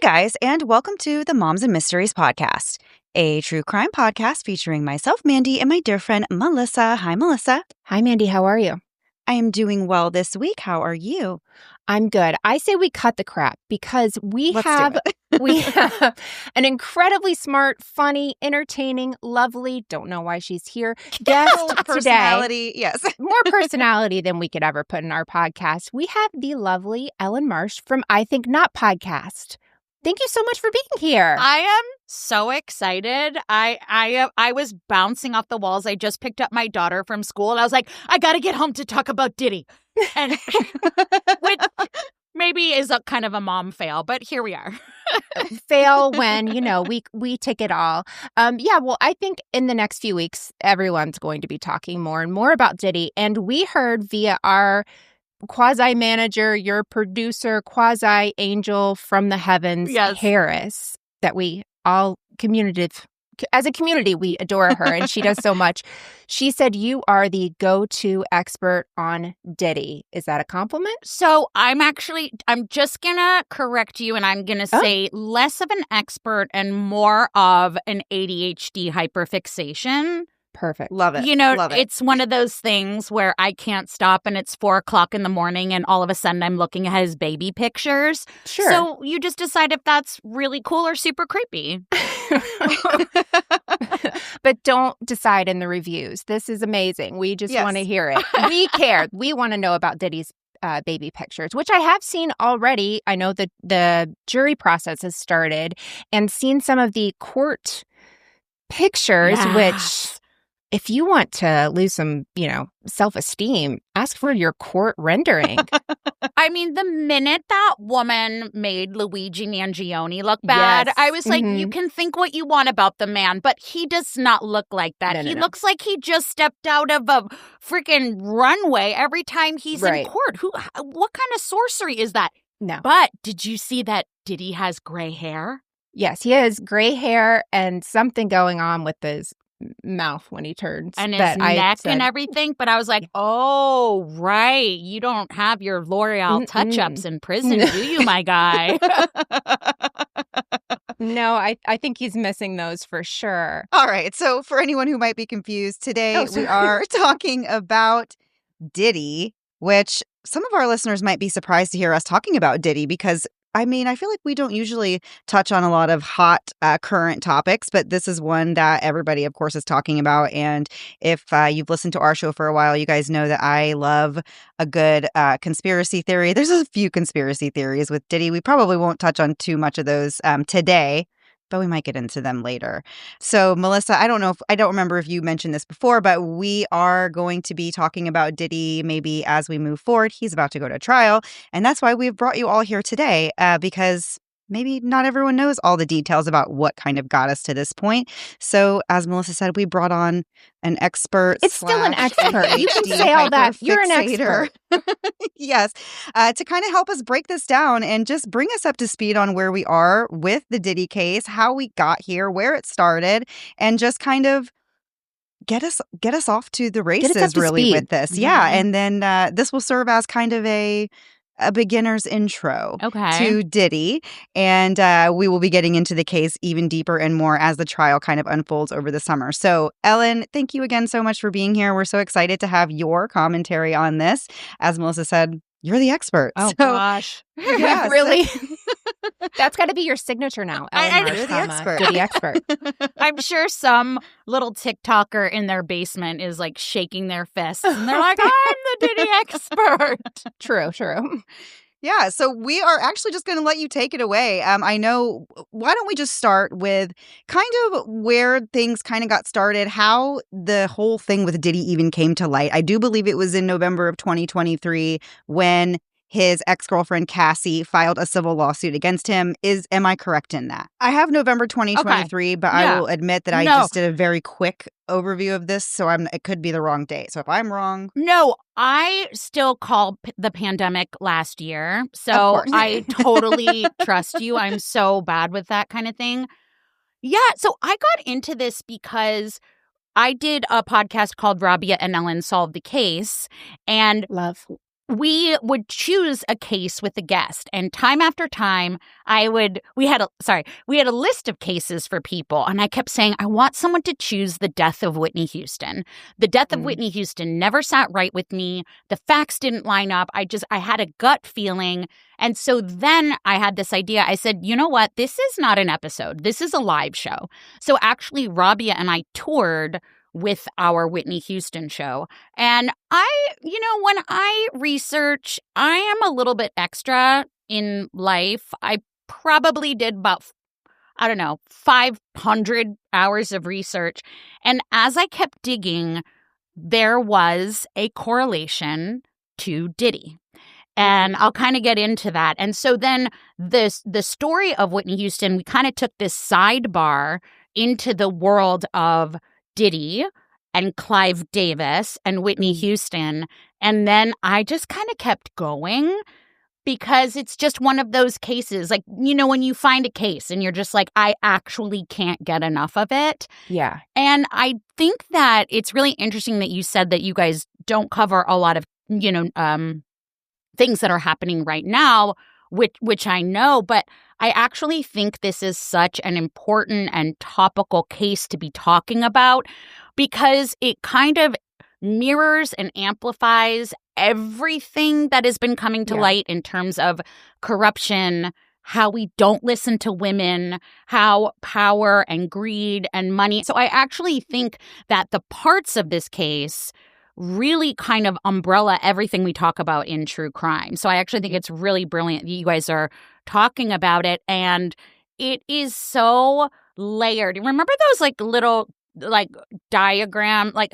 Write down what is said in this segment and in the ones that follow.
Hey guys, and welcome to the Moms and Mysteries podcast, a true crime podcast featuring myself, Mandy, and my dear friend, Melissa. Hi, Melissa. Hi, Mandy. How are you? I am doing well this week. How are you? I'm good. I say we cut the crap because Let's do it. we have an incredibly smart, funny, entertaining, lovely, don't know why she's here, guest Personality, today. yes. More personality than we could ever put in our podcast. We have the lovely Ellyn Marsh from I Think Not podcast. Thank you so much for being here. I am so excited. I was bouncing off the walls. I just picked up my daughter from school, and I was like, I got to get home to talk about Diddy. And which maybe is a kind of a mom fail, but here we are. Fail when, we take it all. Well, I think in the next few weeks, everyone's going to be talking more and more about Diddy. And we heard via our quasi-manager, your producer, quasi-angel from the heavens, Yes. Harris, that we all as a community, we adore her, and she does so much. She said you are the go-to expert on Diddy. Is that a compliment? So I'm just going to correct you, and I'm going to say less of an expert and more of an ADHD hyperfixation. Perfect. Love it. Love it. It's one of those things where I can't stop, and it's 4:00 in the morning, and all of a sudden I'm looking at his baby pictures. Sure. So you just decide if that's really cool or super creepy. But don't decide in the reviews. This is amazing. We just want to hear it. We care. We want to know about Diddy's baby pictures, which I have seen already. I know that the jury process has started, and seen some of the court pictures, which, if you want to lose some, self-esteem, ask for your court rendering. I mean, the minute that woman made Luigi Mangione look bad, Yes. I was like, you can think what you want about the man, but he does not look like that. No. Looks like he just stepped out of a freaking runway every time he's in court. What kind of sorcery is that? No. But did you see that Diddy has gray hair? Yes, he has gray hair and something going on with his mouth when he turns. And his neck and everything. But I was like, oh, right. You don't have your L'Oreal touch-ups in prison, do you, my guy? No, I think he's missing those for sure. All right. So for anyone who might be confused, today we are talking about Diddy, which some of our listeners might be surprised to hear us talking about Diddy because, I feel like we don't usually touch on a lot of hot current topics, but this is one that everybody, of course, is talking about. And if you've listened to our show for a while, you guys know that I love a good conspiracy theory. There's a few conspiracy theories with Diddy. We probably won't touch on too much of those today, but we might get into them later. So, Melissa, I don't remember if you mentioned this before, but we are going to be talking about Diddy maybe as we move forward. He's about to go to trial, and that's why we've brought you all here today, because maybe not everyone knows all the details about what kind of got us to this point. So, as Melissa said, we brought on an expert. It's still an expert. You can say all that. You're an expert. Yes. To kind of help us break this down and just bring us up to speed on where we are with the Diddy case, how we got here, where it started, and just kind of get us off to the races really with this. Mm-hmm. Yeah. And then this will serve as kind of a beginner's intro to Diddy. And we will be getting into the case even deeper and more as the trial kind of unfolds over the summer. So, Ellyn, thank you again so much for being here. We're so excited to have your commentary on this. As Melissa said, you're the expert. Oh, gosh. Yes. Really? That's got to be your signature now. You're the expert. Diddy expert. I'm sure some little TikToker in their basement is like shaking their fists and they're like, I'm the Diddy expert. True. Yeah, so we are actually just going to let you take it away. I know, why don't we just start with kind of where things kind of got started, how the whole thing with Diddy even came to light. I do believe it was in November of 2023 when his ex-girlfriend Cassie filed a civil lawsuit against him. Am I correct in that? I have November 2023, but I will admit that I just did a very quick overview of this, so it could be the wrong date. So if I'm wrong... No, I still call the pandemic last year, so I totally trust you. I'm so bad with that kind of thing. Yeah, so I got into this because I did a podcast called Rabia and Ellyn Solve the Case, and... Love. we would choose a case with a guest, and time after time we had a list of cases for people, and I kept saying, I want someone to choose the death of Whitney Houston. The death of Whitney Houston never sat right with me. The facts didn't line up. I had a gut feeling. And so then I had this idea. I said, you know what? This is not an episode. This is a live show. So actually, Rabia and I toured with our Whitney Houston show. And when I research, I am a little bit extra in life. I probably did about, 500 hours of research. And as I kept digging, there was a correlation to Diddy. And I'll kind of get into that. And so then the story of Whitney Houston, we kind of took this sidebar into the world of Diddy and Clive Davis and Whitney Houston. And then I just kind of kept going because it's just one of those cases. Like, when you find a case and you're just like, I actually can't get enough of it. Yeah. And I think that it's really interesting that you said that you guys don't cover a lot of, things that are happening right now, which I know, but I actually think this is such an important and topical case to be talking about because it kind of mirrors and amplifies everything that has been coming to light in terms of corruption, how we don't listen to women, how power and greed and money. So I actually think that the parts of this case really kind of umbrella everything we talk about in true crime. So I actually think it's really brilliant that you guys are talking about it. And it is so layered. Remember those little diagram, like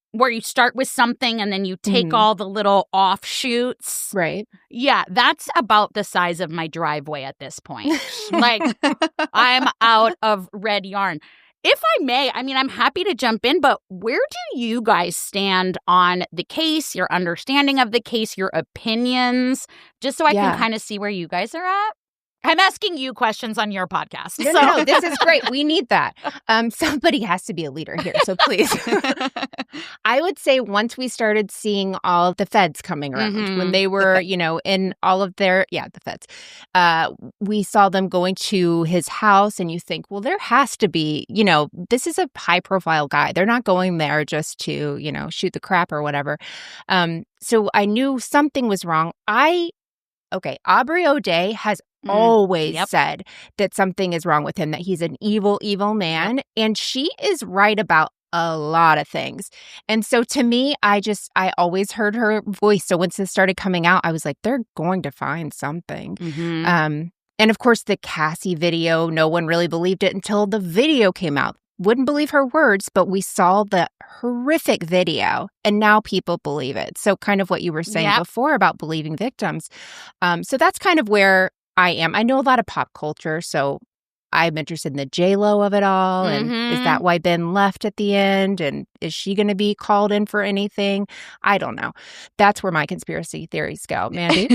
where you start with something and then you take all the little offshoots? Right. Yeah, that's about the size of my driveway at this point. I'm out of red yarn. If I may, I'm happy to jump in, but where do you guys stand on the case, your understanding of the case, your opinions, just so I can kind of see where you guys are at? I'm asking you questions on your podcast. No, this is great. We need that. Somebody has to be a leader here, so please. I would say once we started seeing all of the feds coming around, when they were, in all of their, the feds, we saw them going to his house and you think, well, there has to be, this is a high-profile guy. They're not going there just to, shoot the crap or whatever. So I knew something was wrong. Aubrey O'Day has always said that something is wrong with him, that he's an evil, evil man. And she is right about a lot of things. And so to me, I always heard her voice. So once this started coming out, I was like, they're going to find something. And of course, the Cassie video, no one really believed it until the video came out. Wouldn't believe her words, but we saw the horrific video and now people believe it. So kind of what you were saying before about believing victims. So that's kind of where I am. I know a lot of pop culture, so I'm interested in the J-Lo of it all. And is that why Ben left at the end? And is she going to be called in for anything? I don't know. That's where my conspiracy theories go. Mandy?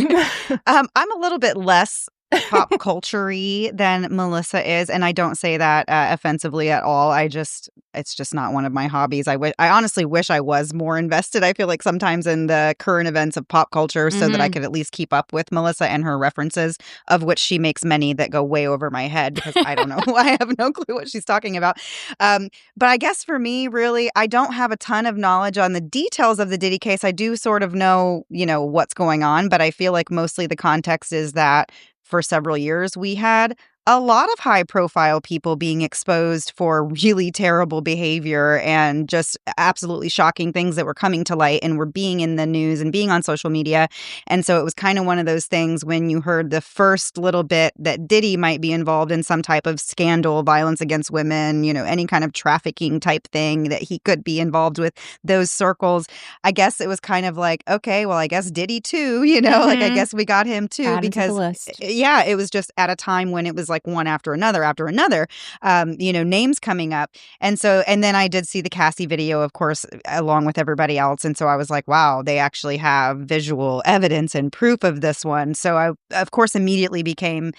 I'm a little bit less pop culture-y than Melissa is, and I don't say that offensively at all. It's just not one of my hobbies. I honestly wish I was more invested. I feel like sometimes in the current events of pop culture so that I could at least keep up with Melissa and her references, of which she makes many that go way over my head because I don't know. I have no clue what she's talking about. But I guess for me, really, I don't have a ton of knowledge on the details of the Diddy case. I do sort of know, what's going on, but I feel like mostly the context is that for several years, we had a lot of high-profile people being exposed for really terrible behavior and just absolutely shocking things that were coming to light and were being in the news and being on social media. And so it was kind of one of those things when you heard the first little bit that Diddy might be involved in some type of scandal, violence against women, any kind of trafficking type thing that he could be involved with, those circles. I guess it was kind of like, okay, well, I guess Diddy too, like I guess we got him too. Add because to the list. it was just at a time when it was like one after another, names coming up. And then I did see the Cassie video, of course, along with everybody else. And so I was like, wow, they actually have visual evidence and proof of this one. So I, of course, immediately became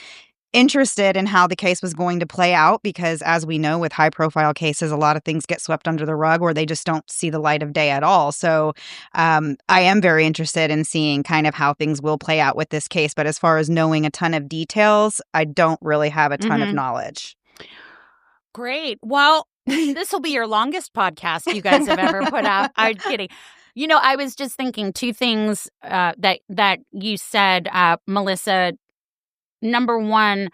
interested in how the case was going to play out because, as we know, with high-profile cases, a lot of things get swept under the rug or they just don't see the light of day at all. So I am very interested in seeing kind of how things will play out with this case. But as far as knowing a ton of details, I don't really have a ton of knowledge. Great. Well, this will be your longest podcast you guys have ever put out. I'm kidding. I was just thinking two things that you said, Melissa. Number one,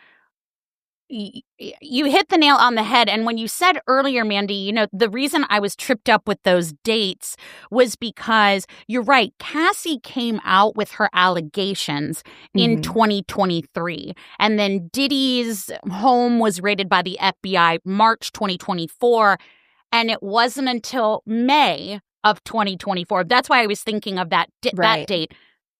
you hit the nail on the head. And when you said earlier, Mandy, the reason I was tripped up with those dates was because you're right. Cassie came out with her allegations in 2023. And then Diddy's home was raided by the FBI March 2024. And it wasn't until May of 2024. That's why I was thinking of that date.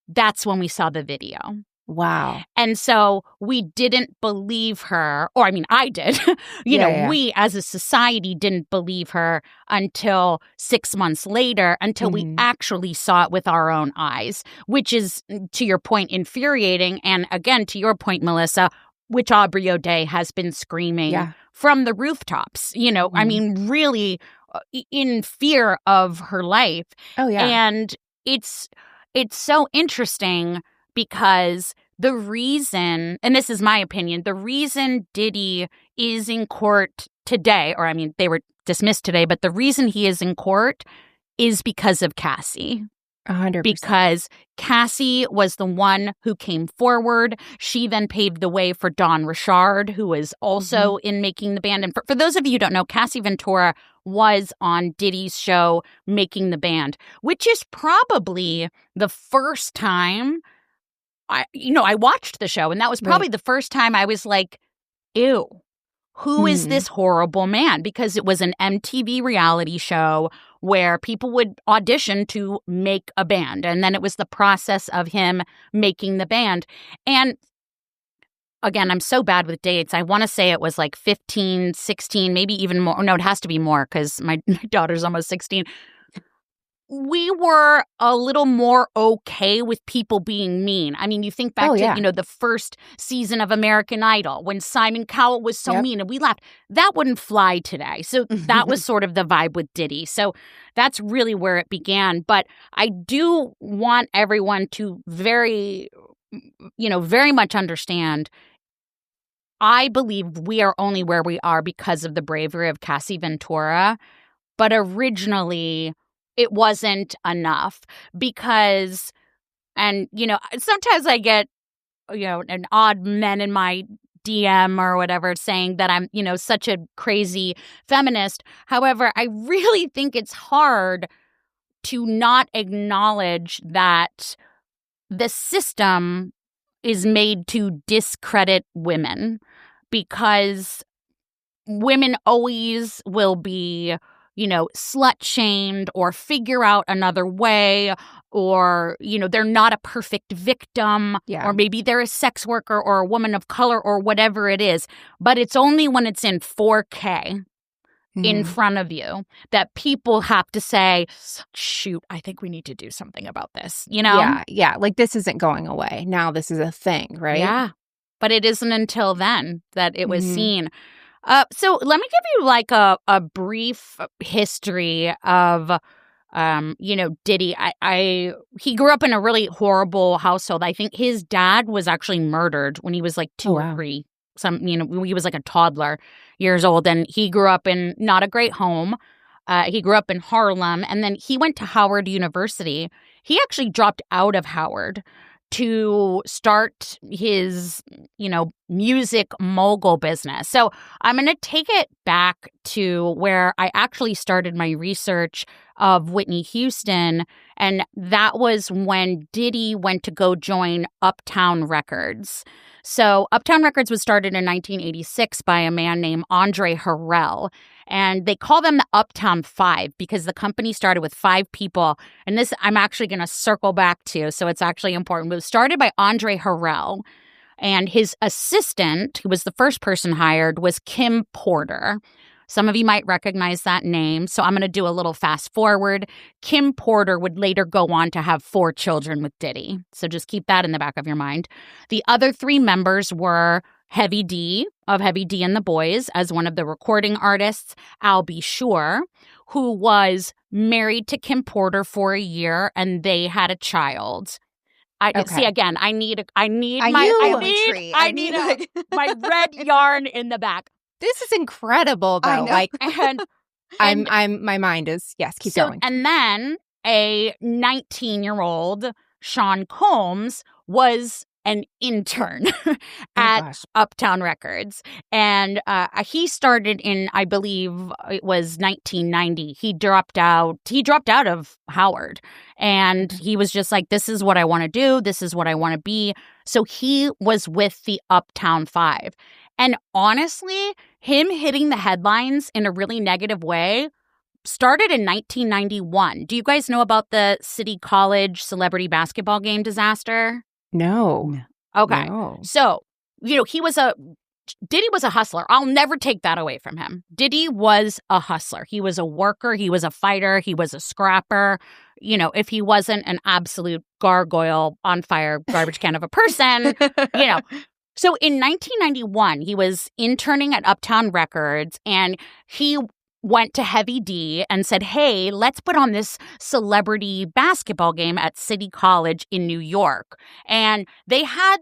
That's when we saw the video. Wow. And so we didn't believe her, or I mean, I did. We as a society didn't believe her until 6 months later, until we actually saw it with our own eyes, which is, to your point, infuriating. And again, to your point, Melissa, which Aubrey O'Day has been screaming from the rooftops, I mean, really in fear of her life. Oh, yeah. And it's so interesting because the reason, and this is my opinion, the reason Diddy is in court today, or I mean, they were dismissed today, but the reason he is in court is because of Cassie. 100%. Because Cassie was the one who came forward. She then paved the way for Don Richard, who was also in Making the Band. And for those of you who don't know, Cassie Ventura was on Diddy's show, Making the Band, which is probably the first time I watched the show, and that was probably the first time I was like, ew, who is this horrible man? Because it was an MTV reality show where people would audition to make a band. And then it was the process of him making the band. And again, I'm so bad with dates. I want to say it was like 15, 16, maybe even more. No, it has to be more because my daughter's almost 16. We were a little more okay with people being mean. I mean, you think back to, the first season of American Idol when Simon Cowell was so mean and we laughed. That wouldn't fly today. So that was sort of the vibe with Diddy. So that's really where it began. But I do want everyone to very much understand. I believe we are only where we are because of the bravery of Cassie Ventura. But originally, it wasn't enough because, and, sometimes I get, an odd men in my DM or whatever saying that I'm, such a crazy feminist. However, I really think it's hard to not acknowledge that the system is made to discredit women because women always will be slut-shamed or figure out another way or, they're not a perfect victim or maybe they're a sex worker or a woman of color or whatever it is. But it's only when it's in 4K in front of you that people have to say, shoot, I think we need to do something about this, Yeah. Like this isn't going away. Now this is a thing, right? Yeah. But it isn't until then that it was seen. So let me give you like a brief history of, Diddy. He grew up in a really horrible household. I think his dad was actually murdered when he was like 2 or 3. He was like a toddler years old, and he grew up in not a great home. He grew up in Harlem, and then he went to Howard University. He actually dropped out of Howard to start his, music mogul business. So I'm going to take it back to where I actually started my research of Whitney Houston, and that was when Diddy went to go join Uptown Records. So Uptown Records was started in 1986 by a man named Andre Harrell. And they call them the Uptown 5 because the company started with 5 people. And this I'm actually going to circle back to, so it's actually important. It was started by Andre Harrell. And his assistant, who was the first person hired, was Kim Porter. Some of you might recognize that name, so I'm going to do a little fast forward. Kim Porter would later go on to have 4 children with Diddy. So just keep that in the back of your mind. The other 3 members were Heavy D of Heavy D and the Boys as one of the recording artists, Al B. Sure, who was married to Kim Porter for a year, and they had a child. See again. I need my red yarn in the back. This is incredible, though. Like, and my mind is keep going. And then a 19-year-old Sean Combs was an intern at Uptown Records. And he started in, I believe it was 1990. He dropped out of Howard. And he was just like, this is what I want to do. This is what I want to be. So he was with the Uptown Five. And honestly, him hitting the headlines in a really negative way started in 1991. Do you guys know about the City College celebrity basketball game disaster? No. Okay. No. So, Diddy was a hustler. I'll never take that away from him. Diddy was a hustler. He was a worker. He was a fighter. He was a scrapper. If he wasn't an absolute gargoyle, on fire, garbage can of a person, So in 1991, he was interning at Uptown Records, and he went to Heavy D and said, hey, let's put on this celebrity basketball game at City College in New York. And they had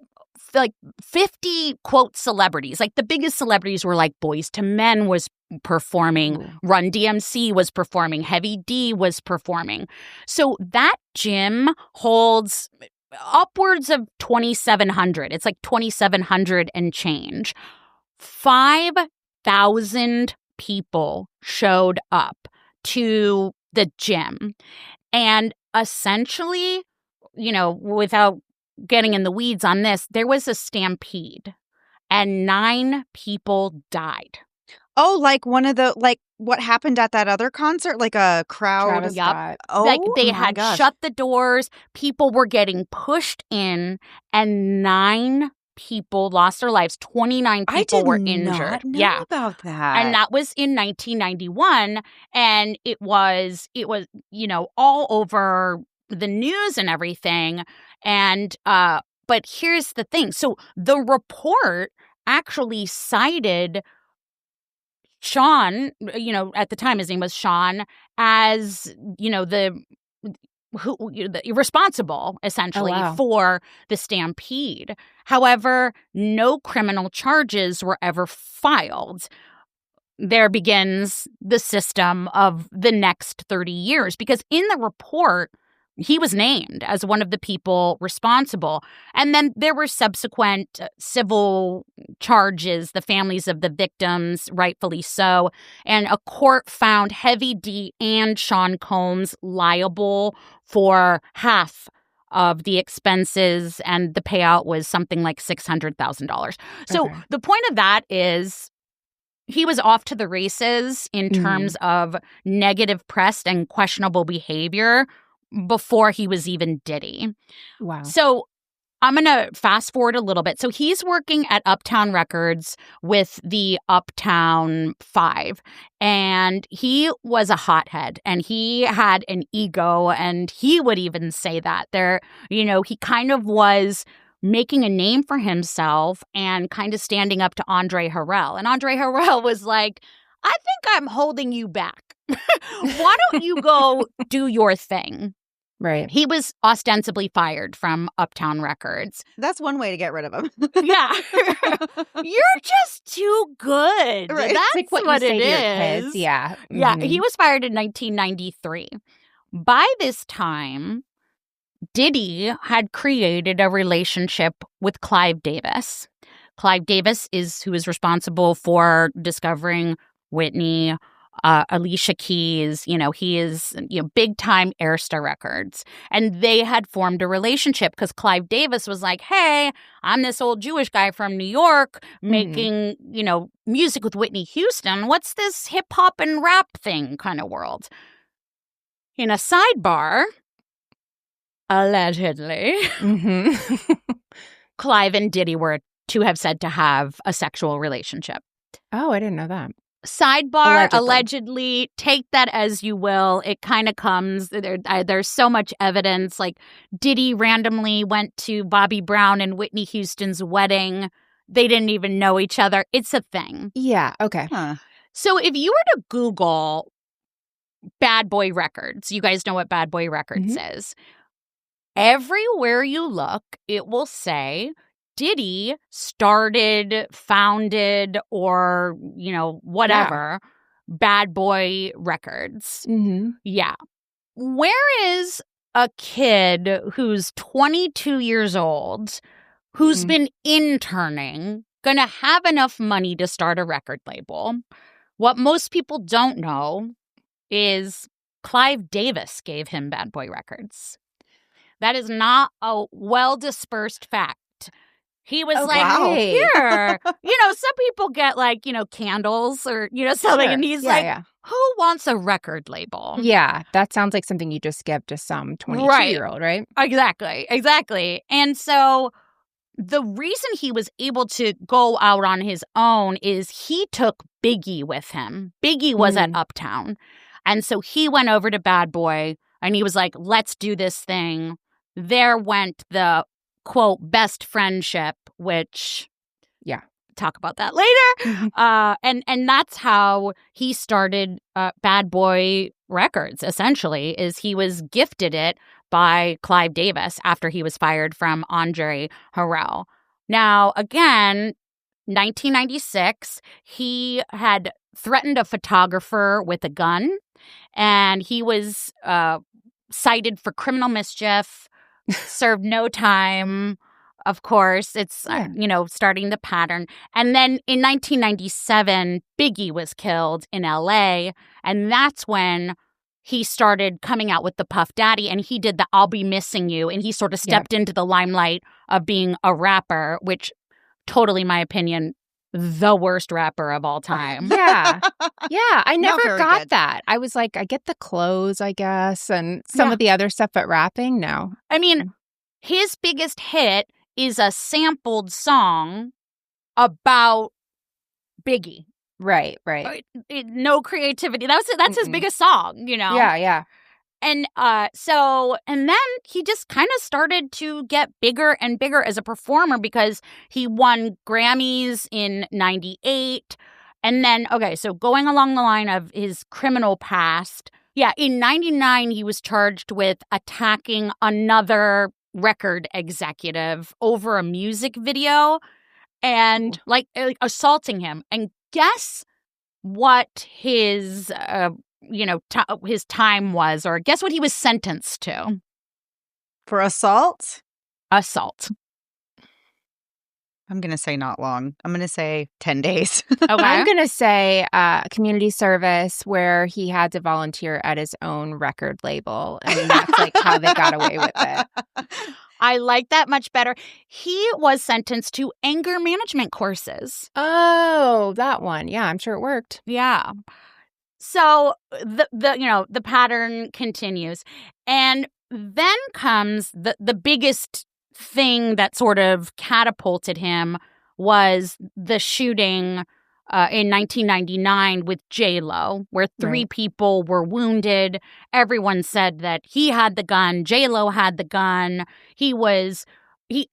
like 50, quote, celebrities. Like the biggest celebrities were like Boyz II Men was performing, Run DMC was performing, Heavy D was performing. So that gym holds upwards of 2,700. It's like 2,700 and change. 5,000 people showed up to the gym. And essentially, without getting in the weeds on this, there was a stampede and 9 people died. Oh, like one of the, like what happened at that other concert? Like a crowd? Yep. Oh, like they had shut the doors. People were getting pushed in, and 9 people lost their lives. 29 people were injured. I did not know about that. And that was in 1991. And it was, all over the news and everything. And, but here's the thing. So the report actually cited Sean, at the time his name was Sean, as, the responsible, essentially, for the stampede. However, no criminal charges were ever filed. There begins the system of the next 30 years, because in the report, he was named as one of the people responsible. And then there were subsequent civil charges, the families of the victims, rightfully so. And a court found Heavy D and Sean Combs liable for half of the expenses, and the payout was something like $600,000. So the point of that is he was off to the races in terms of negative press and questionable behavior before he was even Diddy. Wow. So I'm going to fast forward a little bit. So he's working at Uptown Records with the Uptown Five, and he was a hothead, and he had an ego, and he would even say that he kind of was making a name for himself and kind of standing up to Andre Harrell. And Andre Harrell was like, I think I'm holding you back. Why don't you go do your thing? Right. He was ostensibly fired from Uptown Records. That's one way to get rid of him. Yeah. You're just too good. Right. That's like what it you say to is. your kids. Yeah. Yeah. He was fired in 1993. By this time, Diddy had created a relationship with Clive Davis. Clive Davis is who is responsible for discovering Whitney, Alicia Keys. He is big time Arista Records, and they had formed a relationship because Clive Davis was like, "Hey, I'm this old Jewish guy from New York making music with Whitney Houston. What's this hip hop and rap thing kind of world?" In a sidebar, allegedly, Clive and Diddy were to have said to have a sexual relationship. Oh, I didn't know that. Sidebar, allegedly, take that as you will. It kind of comes, there's so much evidence. Like, Diddy randomly went to Bobby Brown and Whitney Houston's wedding they didn't even know each other. It's a thing. Yeah, okay. Huh. So if you were to Google Bad Boy Records, you guys know what Bad Boy Records is. Everywhere you look, it will say Diddy started, founded, or, whatever, Bad Boy Records. Yeah. Where is a kid who's 22 years old, who's been interning, going to have enough money to start a record label? What most people don't know is Clive Davis gave him Bad Boy Records. That is not a well-dispersed fact. He was here. Some people get candles or, something. And he's who wants a record label? Yeah, that sounds like something you just give to some 22-year-old, right? Exactly. And so the reason he was able to go out on his own is he took Biggie with him. Biggie was at Uptown. And so he went over to Bad Boy and he was like, let's do this thing. There went the, quote, best friendship, which, talk about that later. And that's how he started Bad Boy Records, essentially, is he was gifted it by Clive Davis after he was fired from Andre Harrell. Now, again, 1996, he had threatened a photographer with a gun, and he was cited for criminal mischief, served no time. Of course, it's, starting the pattern. And then in 1997, Biggie was killed in L.A., and that's when he started coming out with the Puff Daddy, and he did the I'll Be Missing You, and he sort of stepped into the limelight of being a rapper, which, totally my opinion, the worst rapper of all time. Yeah, I never got that. I was like, I get the clothes, I guess, and some of the other stuff, but rapping, no. I mean, his biggest hit is a sampled song about Biggie. Right. No creativity. That's his biggest song, Yeah. And and then he just kind of started to get bigger and bigger as a performer because he won Grammys in 98. And then, so going along the line of his criminal past, in 99, he was charged with attacking another record executive over a music video and assaulting him. And guess what his his time was, or guess what he was sentenced to? For assault? Assault. I'm going to say not long. I'm going to say 10 days. Okay. I'm going to say community service where he had to volunteer at his own record label. And that's how they got away with it. I like that much better. He was sentenced to anger management courses. Oh, that one. Yeah, I'm sure it worked. Yeah. So the pattern continues. And then comes the biggest thing that sort of catapulted him was the shooting in 1999 with J-Lo, where three people were wounded. Everyone said that he had the gun. J-Lo had the gun. He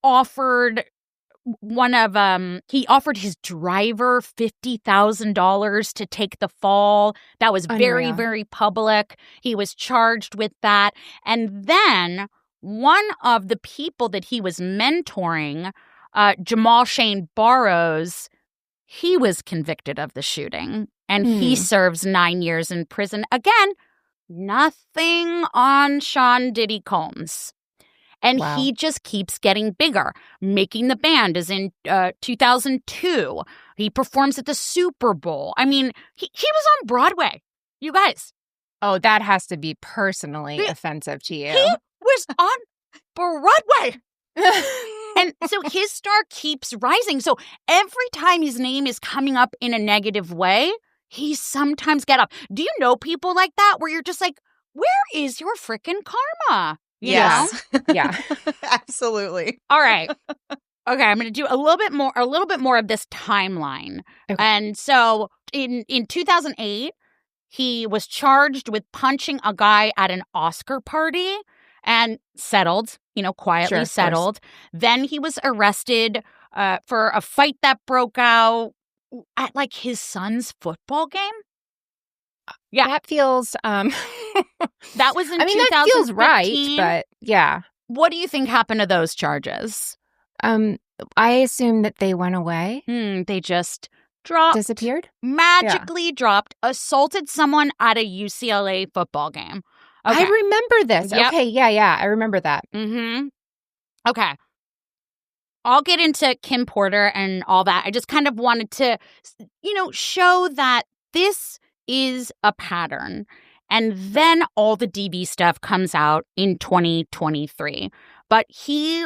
offered his driver $50,000 to take the fall. That was very, very public. He was charged with that. And then one of the people that he was mentoring, Jamal Shane Barrows, he was convicted of the shooting, and he serves 9 years in prison. Again, nothing on Sean Diddy Combs. And he just keeps getting bigger. Making the Band is in 2002. He performs at the Super Bowl. I mean, he was on Broadway, you guys. Oh, that has to be personally offensive to you. He was on Broadway. And so his star keeps rising. So every time his name is coming up in a negative way, he sometimes get up. Do you know people like that where you're just like, where is your freaking karma? Yes. Yeah. Absolutely. All right. Okay, I'm going to do a little bit more of this timeline. Okay. And so in 2008, he was charged with punching a guy at an Oscar party and settled, quietly settled. Then he was arrested for a fight that broke out at like his son's football game. Yeah, that feels. That was in 2015. That feels right, but yeah. What do you think happened to those charges? I assume that they went away. They just dropped, disappeared, magically dropped, assaulted someone at a UCLA football game. Okay. I remember this. Yep. Okay, yeah, I remember that. Okay. I'll get into Kim Porter and all that. I just kind of wanted to, show that this is a pattern. And then all the DB stuff comes out in 2023. But he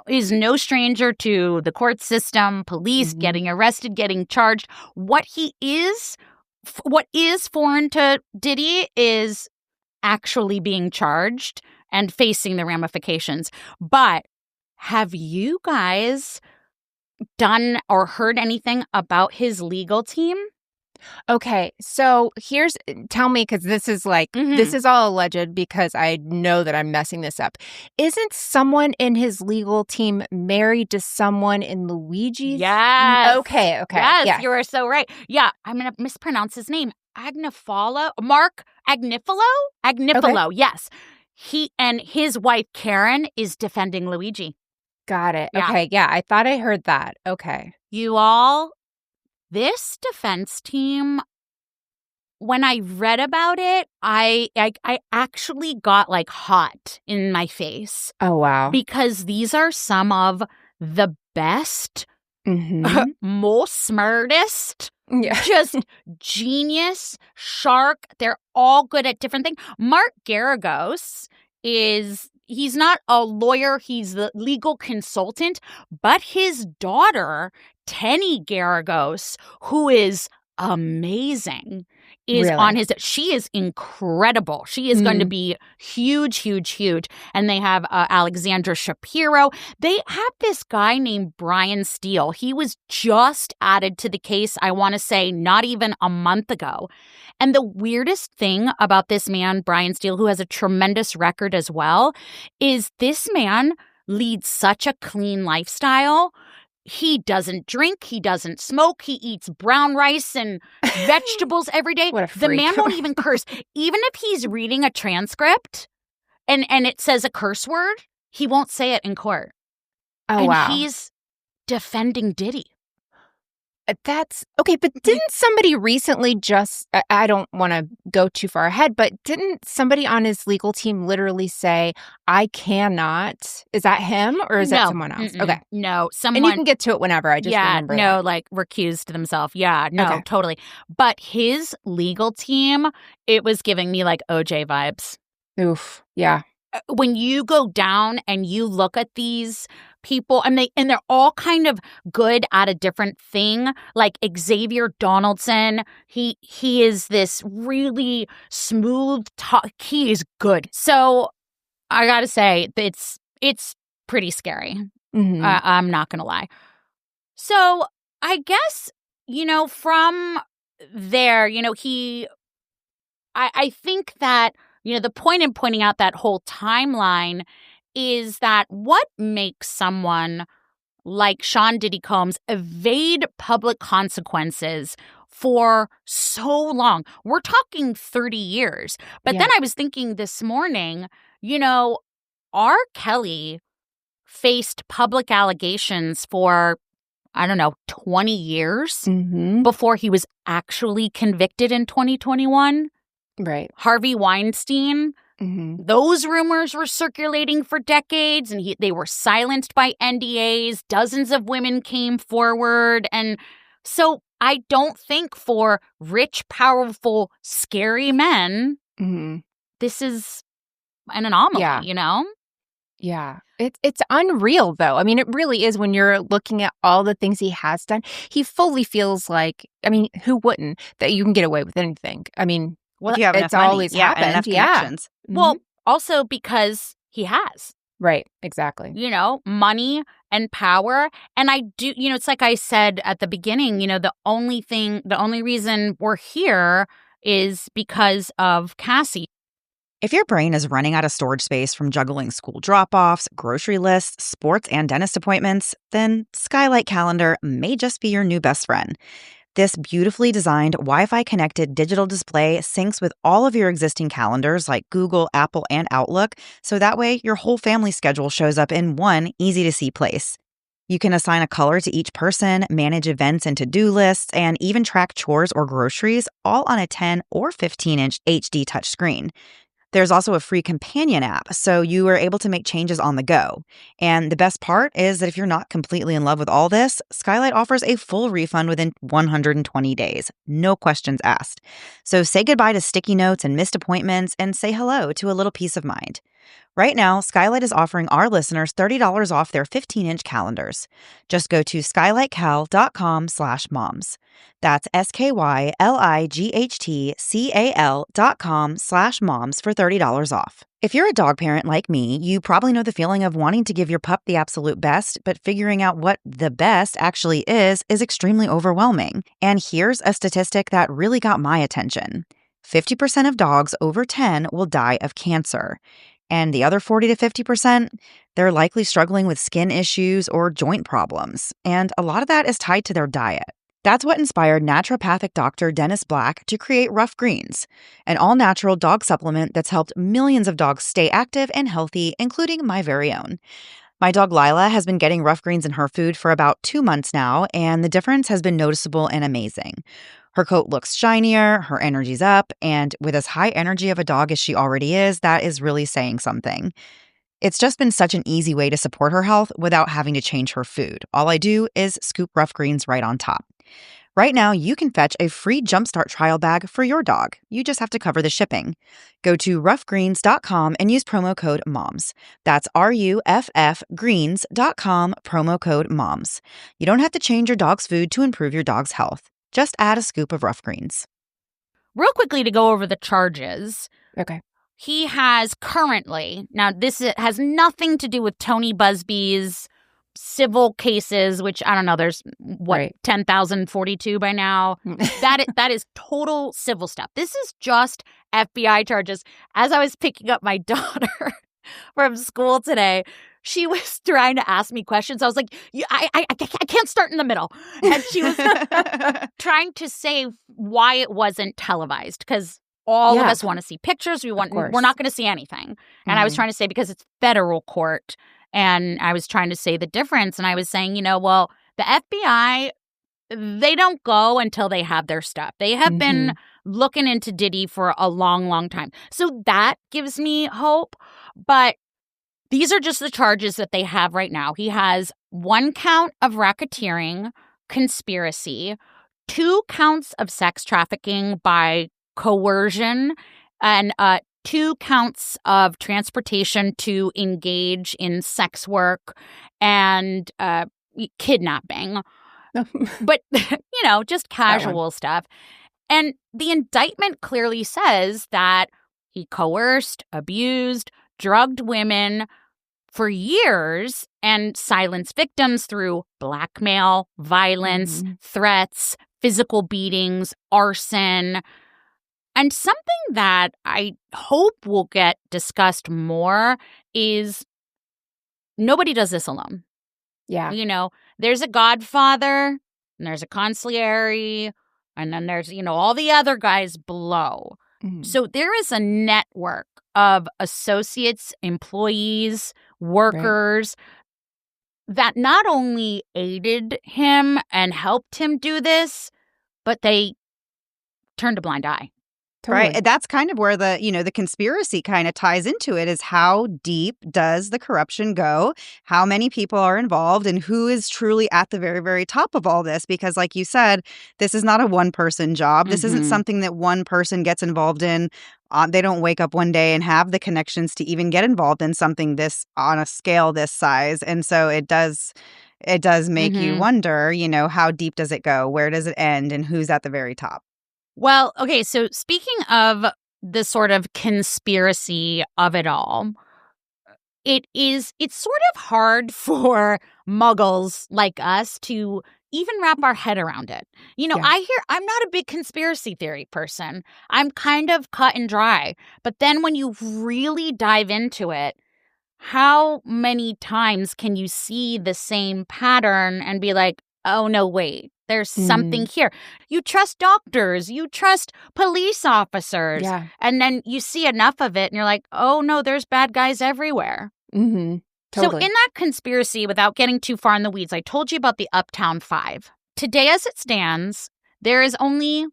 is no stranger to the court system, police, getting arrested, getting charged. What is foreign to Diddy is actually being charged and facing the ramifications. But have you guys done or heard anything about his legal team? Okay, so tell me, because this is this is all alleged because I know that I'm messing this up. Isn't someone in his legal team married to someone in Luigi's? Yes. Okay. Yes, you are so right. Yeah, I'm going to mispronounce his name. Mark Agnifilo? Agnifilo, okay. Yes. He and his wife, Karen, is defending Luigi. Got it. Yeah. Okay, yeah, I thought I heard that. Okay. You all... This defense team, when I read about it, I actually got like hot in my face. Oh, wow. Because these are some of the best, most smartest, just genius, shark. They're all good at different things. Mark Garagos he's not a lawyer, he's the legal consultant, but his daughter, Tenny Garagos, who is amazing, is on his... She is incredible. She is going to be huge. And they have Alexandra Shapiro. They have this guy named Brian Steele. He was just added to the case, I want to say, not even a month ago. And the weirdest thing about this man, Brian Steele, who has a tremendous record as well, is this man leads such a clean lifestyle. He doesn't drink. He doesn't smoke. He eats brown rice and vegetables every day. What a freak. The man won't even curse. Even if he's reading a transcript and it says a curse word, he won't say it in court. Oh, wow. And he's defending Diddy. That's okay, but didn't somebody recently I don't want to go too far ahead, but didn't somebody on his legal team literally say, I cannot? Is that him or is that someone else? Okay. No, someone. And you can get to it whenever. I just remember that. Like recused themselves. Yeah, no, okay. Totally. But his legal team, it was giving me like OJ vibes. Oof. Yeah. When you go down and you look at these people, and they're all kind of good at a different thing. Like Xavier Donaldson, he is this really smooth talk. He is good. So I gotta say, it's pretty scary. I'm not gonna lie. So I guess from there, I think that the point in pointing out that whole timeline is that what makes someone like Sean Diddy Combs evade public consequences for so long? We're talking 30 years. But then I was thinking this morning, R. Kelly faced public allegations for, 20 years before he was actually convicted in 2021. Right. Harvey Weinstein, those rumors were circulating for decades, and they were silenced by NDAs. Dozens of women came forward. And so I don't think for rich, powerful, scary men, this is an anomaly, Yeah. It's unreal, though. I mean, it really is when you're looking at all the things he has done. He fully feels like, who wouldn't, that you can get away with anything. Well, you have it's always happened. And enough connections. Well, also because he has. Right. Exactly. Money and power. And I do, it's like I said at the beginning, the only reason we're here is because of Cassie. If your brain is running out of storage space from juggling school drop-offs, grocery lists, sports, and dentist appointments, then Skylight Calendar may just be your new best friend. This beautifully designed Wi-Fi connected digital display syncs with all of your existing calendars like Google, Apple, and Outlook, so that way your whole family schedule shows up in one easy-to-see place. You can assign a color to each person, manage events and to-do lists, and even track chores or groceries, all on a 10 or 15-inch HD touchscreen. There's also a free companion app, so you are able to make changes on the go. And the best part is that if you're not completely in love with all this, Skylight offers a full refund within 120 days. No questions asked. So say goodbye to sticky notes and missed appointments and say hello to a little peace of mind. Right now, Skylight is offering our listeners $30 off their 15-inch calendars. Just go to skylightcal.com/moms. That's SKYLIGHTCAL.com/moms for $30 off. If you're a dog parent like me, you probably know the feeling of wanting to give your pup the absolute best, but figuring out what the best actually is extremely overwhelming. And here's a statistic that really got my attention. 50% of dogs over 10 will die of cancer. And the other 40 to 50%, they're likely struggling with skin issues or joint problems. And a lot of that is tied to their diet. That's what inspired naturopathic doctor Dennis Black to create Rough Greens, an all-natural dog supplement that's helped millions of dogs stay active and healthy, including my very own. My dog Lila has been getting Rough Greens in her food for about 2 months now, and the difference has been noticeable and amazing. Her coat looks shinier, her energy's up, and with as high energy of a dog as she already is, that is really saying something. It's just been such an easy way to support her health without having to change her food. All I do is scoop Rough Greens right on top. Right now, you can fetch a free Jumpstart trial bag for your dog. You just have to cover the shipping. Go to roughgreens.com and use promo code MOMS. That's RUFFgreens.com, promo code MOMS. You don't have to change your dog's food to improve your dog's health. Just add a scoop of Rough Greens. Real quickly to go over the charges. Okay. He has currently, now this has nothing to do with Tony Busby's civil cases, which I don't know, there's Right. 10,042 by now. That is total civil stuff. This is just FBI charges. As I was picking up my daughter from school today, she was trying to ask me questions. I was like, I can't start in the middle. And she was trying to say why it wasn't televised, because all of us want to see pictures. We're not going to see anything. And I was trying to say because it's federal court. And I was trying to say the difference. And I was saying, well, the FBI, they don't go until they have their stuff. They have been looking into Diddy for a long, long time. So that gives me hope. But these are just the charges that they have right now. He has 1 count of racketeering, conspiracy, 2 counts of sex trafficking by coercion, and 2 counts of transportation to engage in sex work and kidnapping. But, just casual stuff. And the indictment clearly says that he coerced, abused, drugged women for years and silenced victims through blackmail, violence, threats, physical beatings, arson. And something that I hope will get discussed more is nobody does this alone. Yeah. There's a godfather, and there's a consigliere, and then there's, all the other guys below. So there is a network of associates, employees, workers that not only aided him and helped him do this, but they turned a blind eye. Totally. Right. That's kind of where the conspiracy kind of ties into it, is how deep does the corruption go? How many people are involved, and who is truly at the very, very top of all this? Because like you said, this is not a one-person job. This isn't something that one person gets involved in. They don't wake up one day and have the connections to even get involved in something this on a scale this size. And so it does make you wonder, how deep does it go? Where does it end? And who's at the very top? Well, okay, so speaking of the sort of conspiracy of it all, it's sort of hard for muggles like us to even wrap our head around it. You know, I'm not a big conspiracy theory person. I'm kind of cut and dry. But then when you really dive into it, how many times can you see the same pattern and be like, oh, no, wait, there's something here. You trust doctors, you trust police officers. Yeah. And then you see enough of it and you're like, oh, no, there's bad guys everywhere. Mm-hmm. Totally. So in that conspiracy, without getting too far in the weeds, I told you about the Uptown Five. Today, as it stands, there is only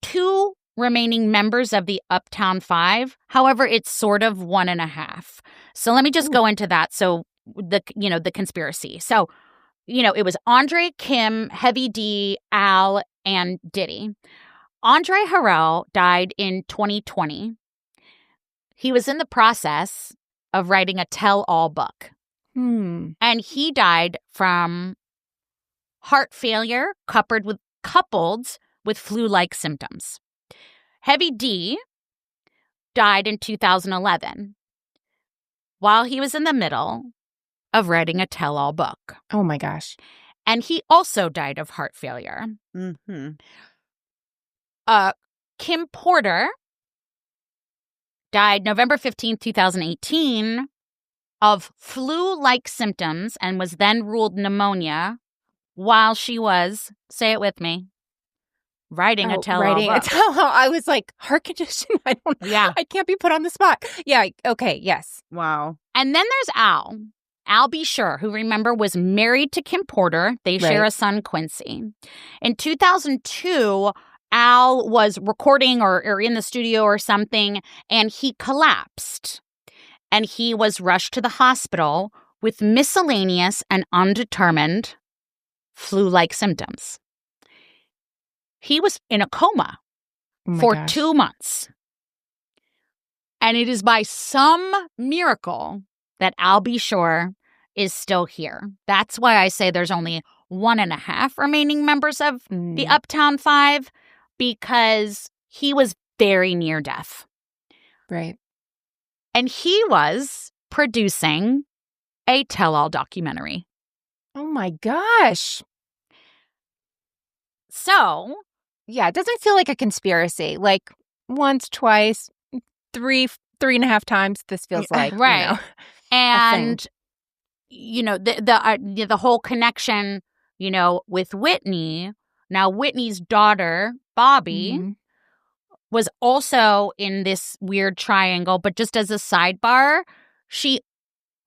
2 remaining members of the Uptown Five. However, it's sort of 1.5. So let me just go into that. So the conspiracy. So, it was Andre, Kim, Heavy D, Al, and Diddy. Andre Harrell died in 2020. He was in the process of writing a tell-all book. And he died from heart failure coupled with flu-like symptoms. Heavy D died in 2011 while he was in the middle of writing a tell-all book. Oh, my gosh. And he also died of heart failure. Mm-hmm. Kim Porter died November 15th, 2018 of flu-like symptoms and was then ruled pneumonia while she was, say it with me, writing a tell-all book. I was like, heart condition? I don't know. Yeah. I can't be put on the spot. Yeah. Okay. Yes. Wow. And then there's Al. Al B. Sure, who, remember, was married to Kim Porter. They share a son, Quincy. In 2002, Al was recording or in the studio or something, and he collapsed. And he was rushed to the hospital with miscellaneous and undetermined flu-like symptoms. He was in a coma for 2 months. And it is by some miracle that Al B. Sure is still here. That's why I say there's only 1.5 remaining members of the Uptown Five, because he was very near death. Right. And he was producing a tell-all documentary. Oh, my gosh. So, yeah, it doesn't feel like a conspiracy. Like once, twice, 3.5 times, this feels like. Right. And, the whole connection, with Whitney. Now, Whitney's daughter, Bobby, was also in this weird triangle, but just as a sidebar, she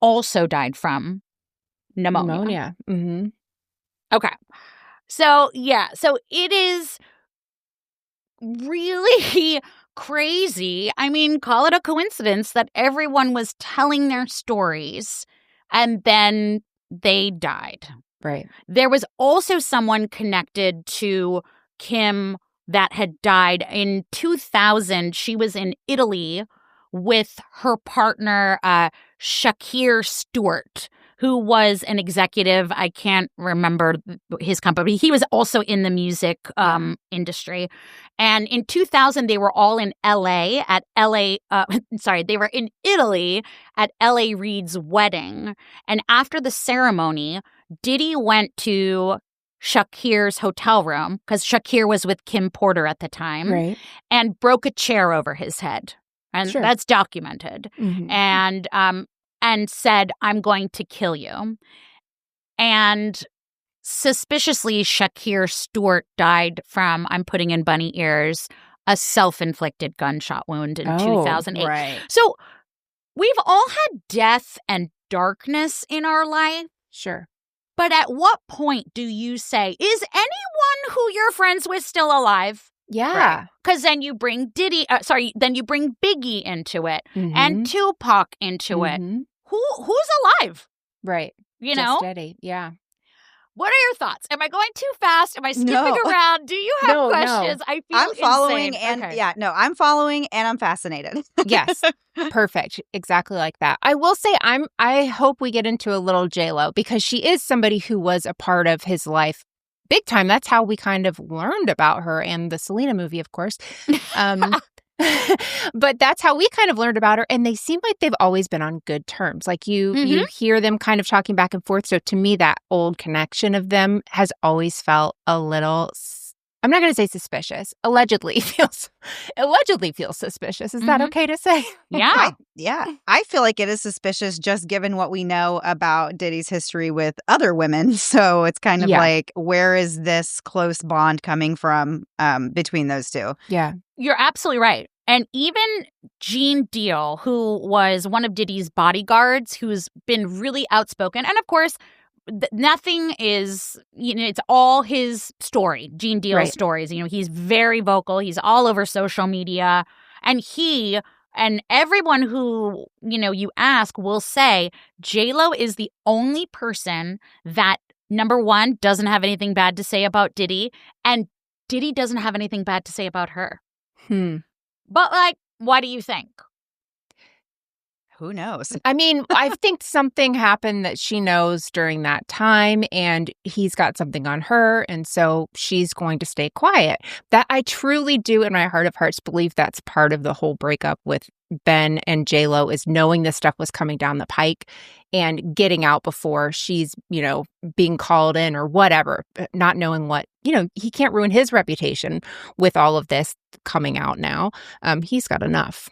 also died from pneumonia. Mm-hmm. Okay. So, so it is really crazy. I mean, call it a coincidence that everyone was telling their stories and then they died. Right. There was also someone connected to Kim that had died in 2000. She was in Italy with her partner, Shakir Stewart, who was an executive. I can't remember his company. He was also in the music industry. And in 2000, they were all in LA at they were in Italy at L.A. Reid's wedding. And after the ceremony, Diddy went to Shakir's hotel room, because Shakir was with Kim Porter at the time, right, and broke a chair over his head. And that's documented. Mm-hmm. And said, "I'm going to kill you." And suspiciously, Shakir Stewart died from, I'm putting in bunny ears, a self-inflicted gunshot wound in 2008. Right. So we've all had death and darkness in our life. Sure. But at what point do you say, is anyone who you're friends with still alive? Yeah. Because then you bring then you bring Biggie into it, and Tupac into it. Who's alive? Right. You Just know? steady. Yeah. What are your thoughts? Am I going too fast? Am I skipping around? Do you have questions? I feel I'm following insane. I'm following and I'm fascinated. Yes. Perfect. Exactly like that. I will say I hope we get into a little J-Lo, because she is somebody who was a part of his life big time. That's how we kind of learned about her, and the Selena movie, of course. But that's how we kind of learned about her. And they seem like they've always been on good terms. Like you hear them kind of talking back and forth. So to me, that old connection of them has always felt a little, I'm not going to say suspicious. Allegedly feels suspicious. Is that okay to say? Yeah. I feel like it is suspicious just given what we know about Diddy's history with other women. So it's kind of like, where is this close bond coming from between those two? Yeah. You're absolutely right. And even Gene Deal, who was one of Diddy's bodyguards, who's been really outspoken. And of course, nothing is, it's all his story, Gene Deal's stories. He's very vocal. He's all over social media. And he and everyone who, you ask will say J-Lo is the only person that, number one, doesn't have anything bad to say about Diddy. And Diddy doesn't have anything bad to say about her. But, what do you think? Who knows? I mean, I think something happened that she knows during that time, and he's got something on her, and so she's going to stay quiet. That I truly do, in my heart of hearts, believe that's part of the whole breakup with Ben and J-Lo, is knowing this stuff was coming down the pike and getting out before she's, being called in or whatever, not knowing what, he can't ruin his reputation with all of this coming out now. He's got enough.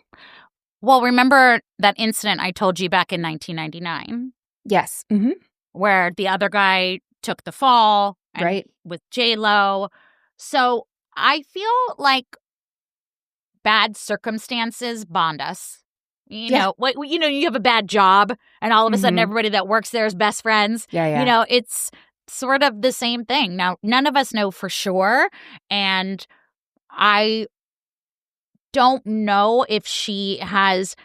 Well, remember that incident I told you back in 1999? Yes. Where the other guy took the fall with J-Lo. So I feel like bad circumstances bond us. You know, you have a bad job and all of a sudden everybody that works there is best friends. Yeah. It's sort of the same thing. Now, none of us know for sure. And I don't know if she has,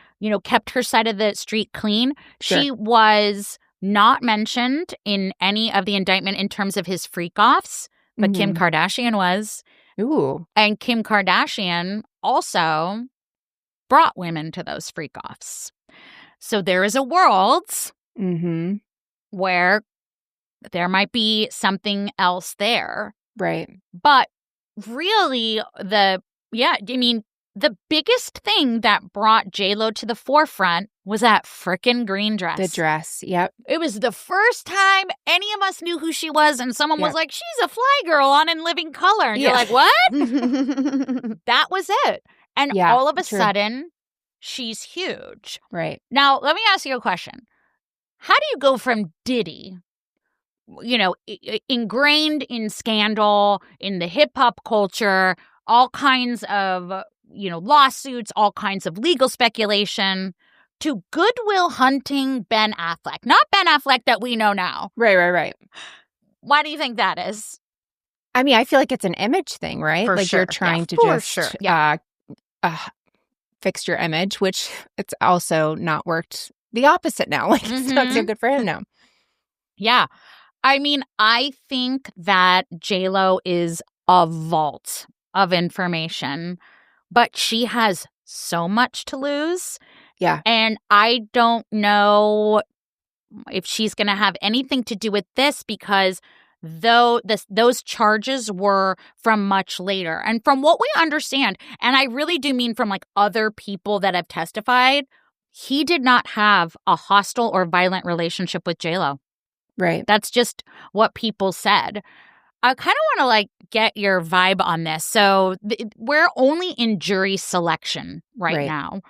kept her side of the street clean. Sure. She was not mentioned in any of the indictment in terms of his freak-offs, but Kim Kardashian was. Ooh. And Kim Kardashian also brought women to those freak-offs. So there is a world where there might be something else there. Right. But really, the biggest thing that brought J-Lo to the forefront was that frickin' green dress. The dress, yep. It was the first time any of us knew who she was, and someone was like, she's a fly girl on In Living Color. And you're like, what? That was it. And all of a sudden, she's huge. Right. Now, let me ask you a question. How do you go from Diddy, ingrained in scandal, in the hip-hop culture, all kinds of lawsuits, all kinds of legal speculation, to Goodwill Hunting Ben Affleck? Not Ben Affleck that we know now. Right. Why do you think that is? I mean, I feel like it's an image thing, right? For like sure. You're trying to just fix your image, which it's also not worked the opposite now. Like, it's not so good for him now. Yeah. I mean, I think that J-Lo is a vault of information, but she has so much to lose. Yeah. And I don't know if she's going to have anything to do with this, because those charges were from much later. And from what we understand, and I really do mean from other people that have testified, he did not have a hostile or violent relationship with J-Lo. Right. That's just what people said. I kind of want to get your vibe on this. So we're only in jury selection right now.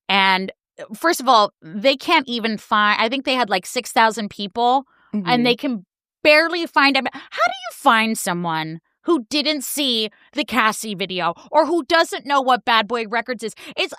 And first of all, they can't even find, I think they had 6,000 people and they can barely find them. How do you find someone who didn't see the Cassie video or who doesn't know what Bad Boy Records is?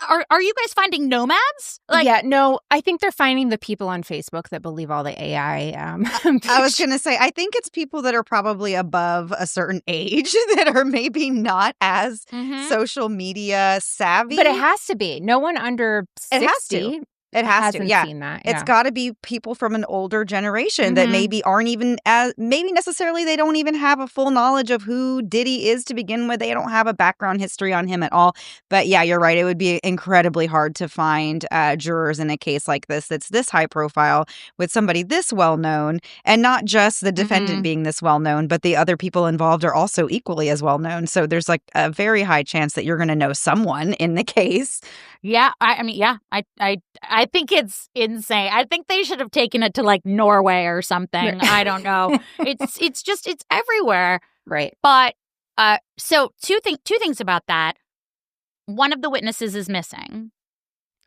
Are you guys finding nomads? No, I think they're finding the people on Facebook that believe all the AI. I was going to say, I think it's people that are probably above a certain age that are maybe not as social media savvy. But it has to be. No one under 60. It has to. It has to, yeah. Seen that. It's got to be people from an older generation that maybe aren't even maybe necessarily they don't even have a full knowledge of who Diddy is to begin with. They don't have a background history on him at all. But yeah, you're right. It would be incredibly hard to find jurors in a case like this that's this high profile with somebody this well known, and not just the defendant being this well known, but the other people involved are also equally as well known. So there's like a very high chance that you're going to know someone in the case. Yeah, I mean, yeah, I think it's insane. I think they should have taken it to like Norway or something. I don't know. It's everywhere. Right. But so two things about that. One of the witnesses is missing.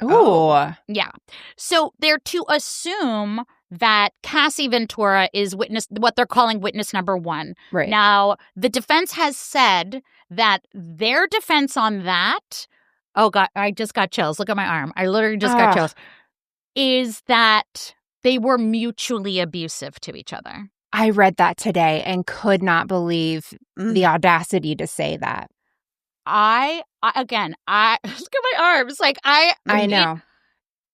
Oh. Yeah. So they're to assume that Cassie Ventura is what they're calling witness number 1. Right. Now, the defense has said that their defense on that, oh God, I just got chills. Look at my arm. I literally just got chills. Is that they were mutually abusive to each other. I read that today and could not believe the audacity to say that. I look at my arms. Like I know.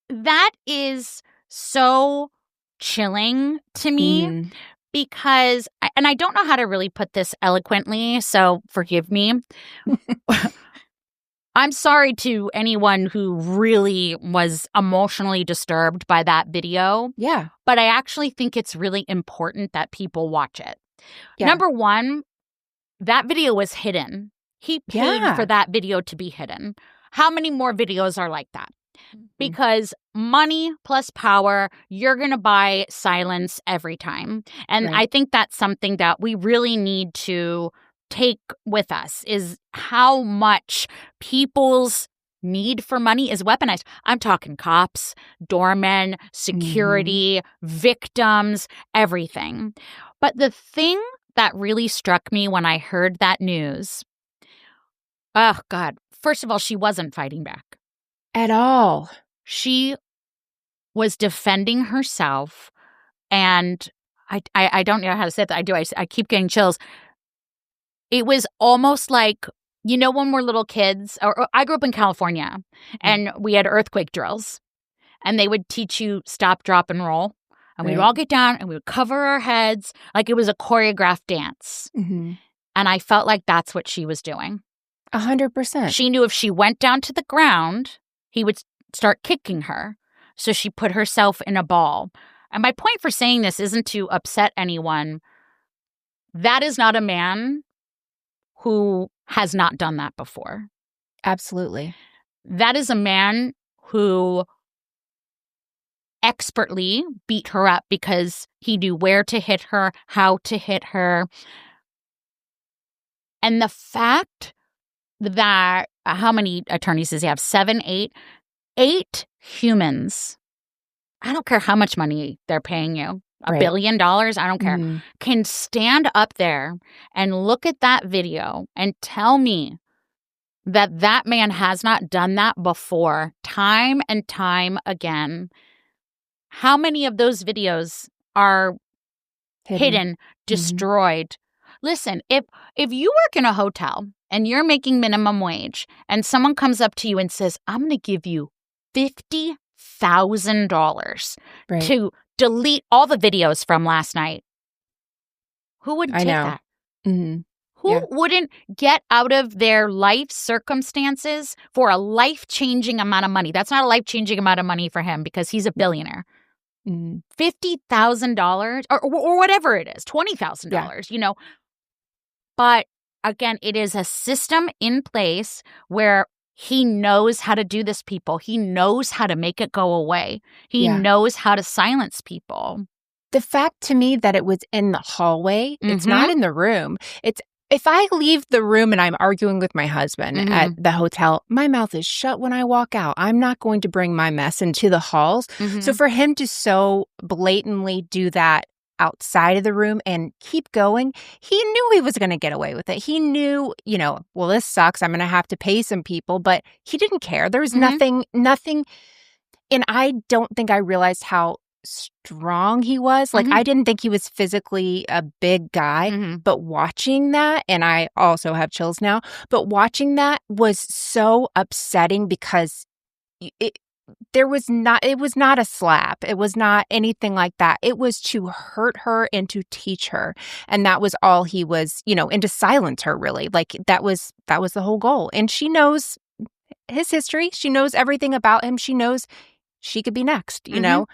That is so chilling to me because, and I don't know how to really put this eloquently, so forgive me. I'm sorry to anyone who really was emotionally disturbed by that video. Yeah. But I actually think it's really important that people watch it. Yeah. Number one, that video was hidden. He paid for that video to be hidden. How many more videos are like that? Because money plus power, you're going to buy silence every time. And I think that's something that we really need to take with us, is how much people's need for money is weaponized. I'm talking cops, doormen, security, victims, everything. But the thing that really struck me when I heard that news, oh God, first of all, she wasn't fighting back. At all. She was defending herself, and I don't know how to say that. I keep getting chills. It was almost like, you know, when we're little kids, or I grew up in California, and we had earthquake drills, and they would teach you stop, drop, and roll. And we'd all get down, and we would cover our heads like it was a choreographed dance. And I felt like that's what she was doing. 100%. She knew if she went down to the ground, he would start kicking her. So she put herself in a ball. And my point for saying this isn't to upset anyone. That is not a man who has not done that before. Absolutely. That is a man who expertly beat her up because he knew where to hit her, how to hit her. And the fact that, how many attorneys does he have? 7, 8? 8 humans. I don't care how much money they're paying you. $1 billion, I don't care. Can stand up there and look at that video and tell me that that man has not done that before, time and time again. How many of those videos are hidden, destroyed? Listen, if you work in a hotel and you're making minimum wage and someone comes up to you and says, I'm going to give you $50,000 to delete all the videos from last night, who wouldn't take that? Who wouldn't get out of their life circumstances for a life-changing amount of money? That's not a life-changing amount of money for him because he's a billionaire. $50,000 or whatever it is, $20,000, you know. But again, it is a system in place where he knows how to do this, people. He knows how to make it go away. He knows how to silence people. The fact to me that it was in the hallway, it's not in the room. It's if I leave the room and I'm arguing with my husband at the hotel, my mouth is shut when I walk out. I'm not going to bring my mess into the halls. So for him to so blatantly do that outside of the room and keep going, he knew he was going to get away with it. He knew, you know, well, this sucks. I'm going to have to pay some people, but he didn't care. There was nothing. And I don't think I realized how strong he was. Like, I didn't think he was physically a big guy, but watching that, and I also have chills now, but watching that was so upsetting because it was not a slap. It was not anything like that. It was to hurt her and to teach her. And that was all he was, and to silence her, really. Like that was the whole goal. And she knows his history. She knows everything about him. She knows she could be next, Yeah,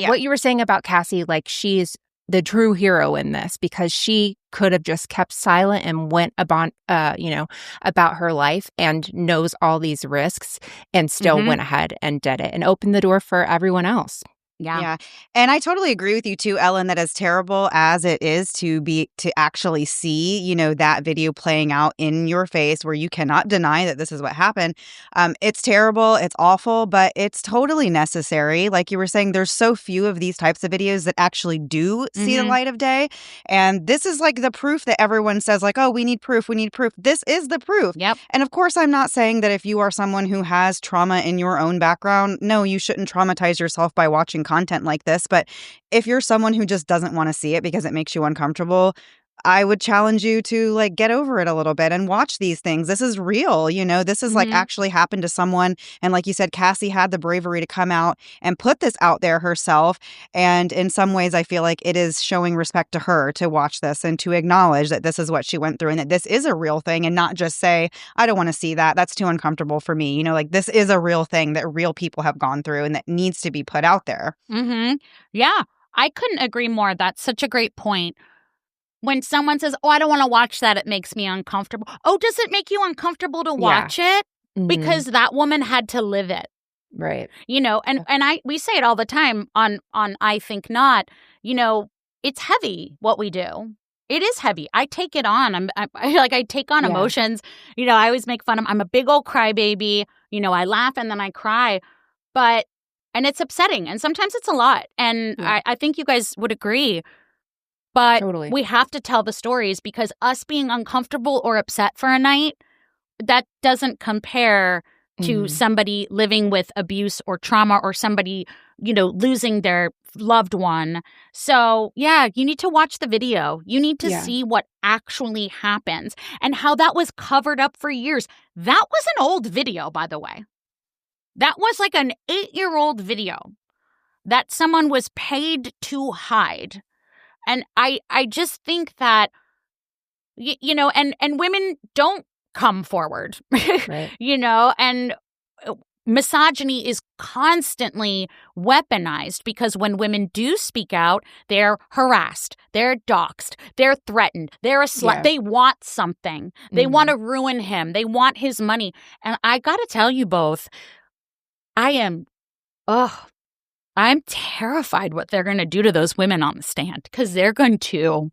what you were saying about Cassie, like she's the true hero in this because she could have just kept silent and went about her life and knows all these risks and still went ahead and did it and opened the door for everyone else. Yeah. And I totally agree with you too, Ellyn, that as terrible as it is to actually see, that video playing out in your face where you cannot deny that this is what happened. It's terrible. It's awful, but it's totally necessary. Like you were saying, there's so few of these types of videos that actually do see the light of day. And this is like the proof that everyone says like, oh, we need proof. We need proof. This is the proof. Yep. And of course, I'm not saying that if you are someone who has trauma in your own background, no, you shouldn't traumatize yourself by watching content like this. But if you're someone who just doesn't want to see it because it makes you uncomfortable, I would challenge you to like get over it a little bit and watch these things. This is real, this is like actually happened to someone. And like you said, Cassie had the bravery to come out and put this out there herself. And in some ways, I feel like it is showing respect to her to watch this and to acknowledge that this is what she went through and that this is a real thing and not just say, I don't want to see that. That's too uncomfortable for me. Like this is a real thing that real people have gone through and that needs to be put out there. Yeah, I couldn't agree more. That's such a great point. When someone says, oh, I don't want to watch that, it makes me uncomfortable. Oh, does it make you uncomfortable to watch it? Because that woman had to live it. Right. And we say it all the time on I Think Not, it's heavy what we do. It is heavy. I take it on. I take on emotions. I always make fun of, I'm a big old crybaby. I laugh and then I cry. And it's upsetting. And sometimes it's a lot. And I think you guys would agree. But we have to tell the stories because us being uncomfortable or upset for a night, that doesn't compare to somebody living with abuse or trauma or somebody, losing their loved one. So, yeah, you need to watch the video. You need to see what actually happens and how that was covered up for years. That was an old video, by the way. That was like an 8-year-old video that someone was paid to hide. And I just think that, and women don't come forward, right. And misogyny is constantly weaponized because when women do speak out, they're harassed, they're doxxed, they're threatened, they're a slut. Yeah. They want something. They want to ruin him. They want his money. And I got to tell you both, I'm terrified what they're going to do to those women on the stand because they're going to,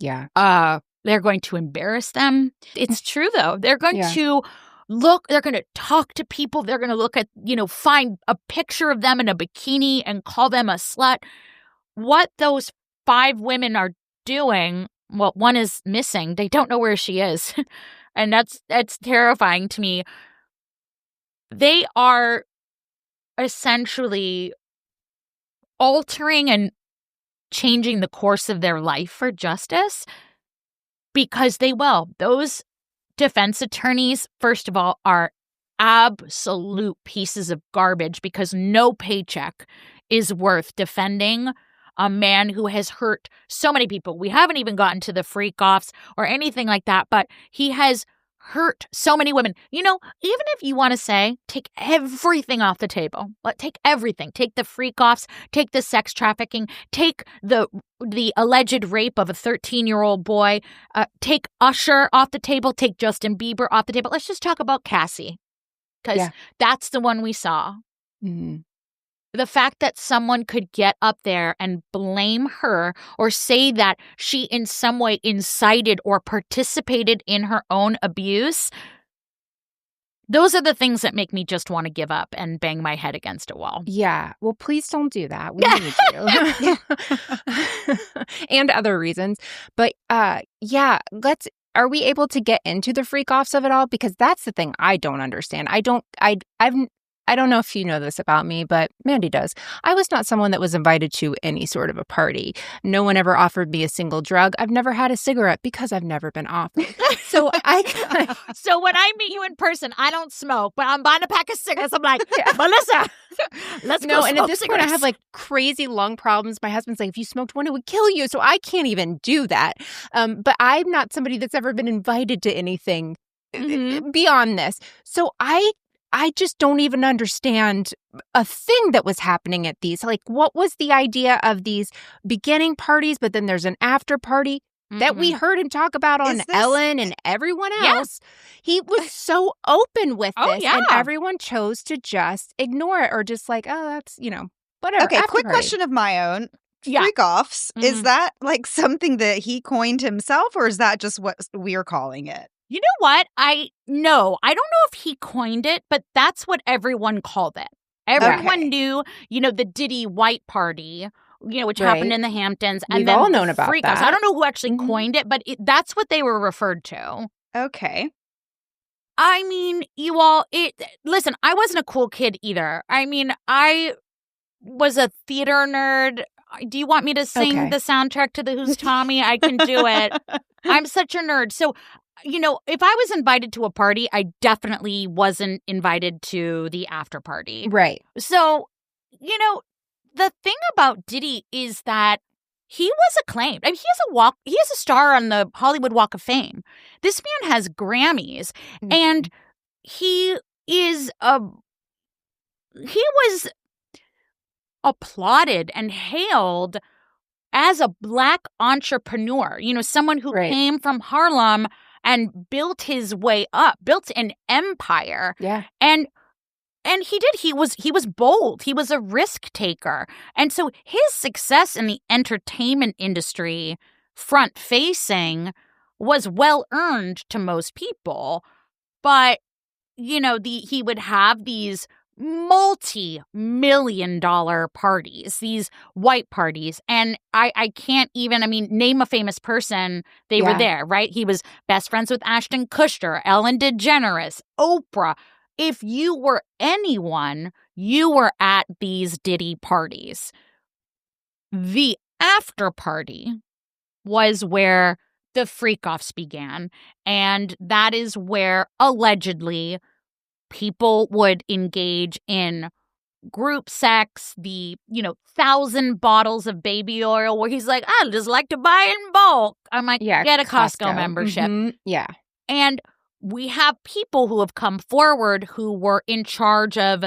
they're going to embarrass them. It's true, though. They're going to they're going to talk to people. They're going to look at, find a picture of them in a bikini and call them a slut. What those 5 women are doing, well, one is missing. They don't know where she is. And that's terrifying to me. They are essentially altering and changing the course of their life for justice because they will. Those defense attorneys, first of all, are absolute pieces of garbage because no paycheck is worth defending a man who has hurt so many people. We haven't even gotten to the freak-offs or anything like that, but he has hurt so many women. Even if you want to say, take everything off the table. Take everything. Take the freak-offs, take the sex trafficking, take the alleged rape of a 13-year-old boy, take Usher off the table, take Justin Bieber off the table. Let's just talk about Cassie, because that's the one we saw. Mm-hmm. The fact that someone could get up there and blame her or say that she in some way incited or participated in her own abuse, those are the things that make me just want to give up and bang my head against a wall. Yeah. Well, please don't do that. We need you. And other reasons. But are we able to get into the freak-offs of it all? Because that's the thing I don't understand. I don't know if you know this about me, but Mandy does. I was not someone that was invited to any sort of a party. No one ever offered me a single drug. I've never had a cigarette because I've never been offered. So So when I meet you in person, I don't smoke, but I'm buying a pack of cigarettes. I'm like, Melissa, let's go smoke and at this point, I cigarettes. have like crazy lung problems. My husband's like, if you smoked one, it would kill you. So I can't even do that. But I'm not somebody that's ever been invited to anything beyond this. So I just don't even understand a thing that was happening at these. Like, what was the idea of these beginning parties, but then there's an after party that we heard him talk about on Ellyn and everyone else? He was so open with this, and everyone chose to just ignore it or just like, oh, that's, whatever. Okay, quick question of my own. Freak-offs, is that like something that he coined himself, or is that just what we're calling it? You know what? I don't know if he coined it, but that's what everyone called it. Everyone knew, the Diddy white party, which happened in the Hamptons. And We've then all known about that. I don't know who actually coined it, but that's what they were referred to. Okay. I mean, you all, listen, I wasn't a cool kid either. I mean, I was a theater nerd. Do you want me to sing the soundtrack to the Who's Tommy? I can do it. I'm such a nerd. So, if I was invited to a party, I definitely wasn't invited to the after party. Right. So, the thing about Diddy is that he was acclaimed. I mean, he has a star on the Hollywood Walk of Fame. This man has Grammys, and he was applauded and hailed as a Black entrepreneur, someone who came from Harlem and built his way up, built an empire. Yeah. And he did. He was bold. He was a risk taker. And so his success in the entertainment industry, front facing, was well earned to most people. But, he would have these multi-million-dollar parties, these white parties. And I can't even, name a famous person. They were there, right? He was best friends with Ashton Kutcher, Ellen DeGeneres, Oprah. If you were anyone, you were at these Diddy parties. The after party was where the freak-offs began. And that is where, allegedly, people would engage in group sex, the, 1,000 bottles of baby oil where he's like, I just like to buy in bulk. I'm like, get a Costco membership. Yeah. And we have people who have come forward who were in charge of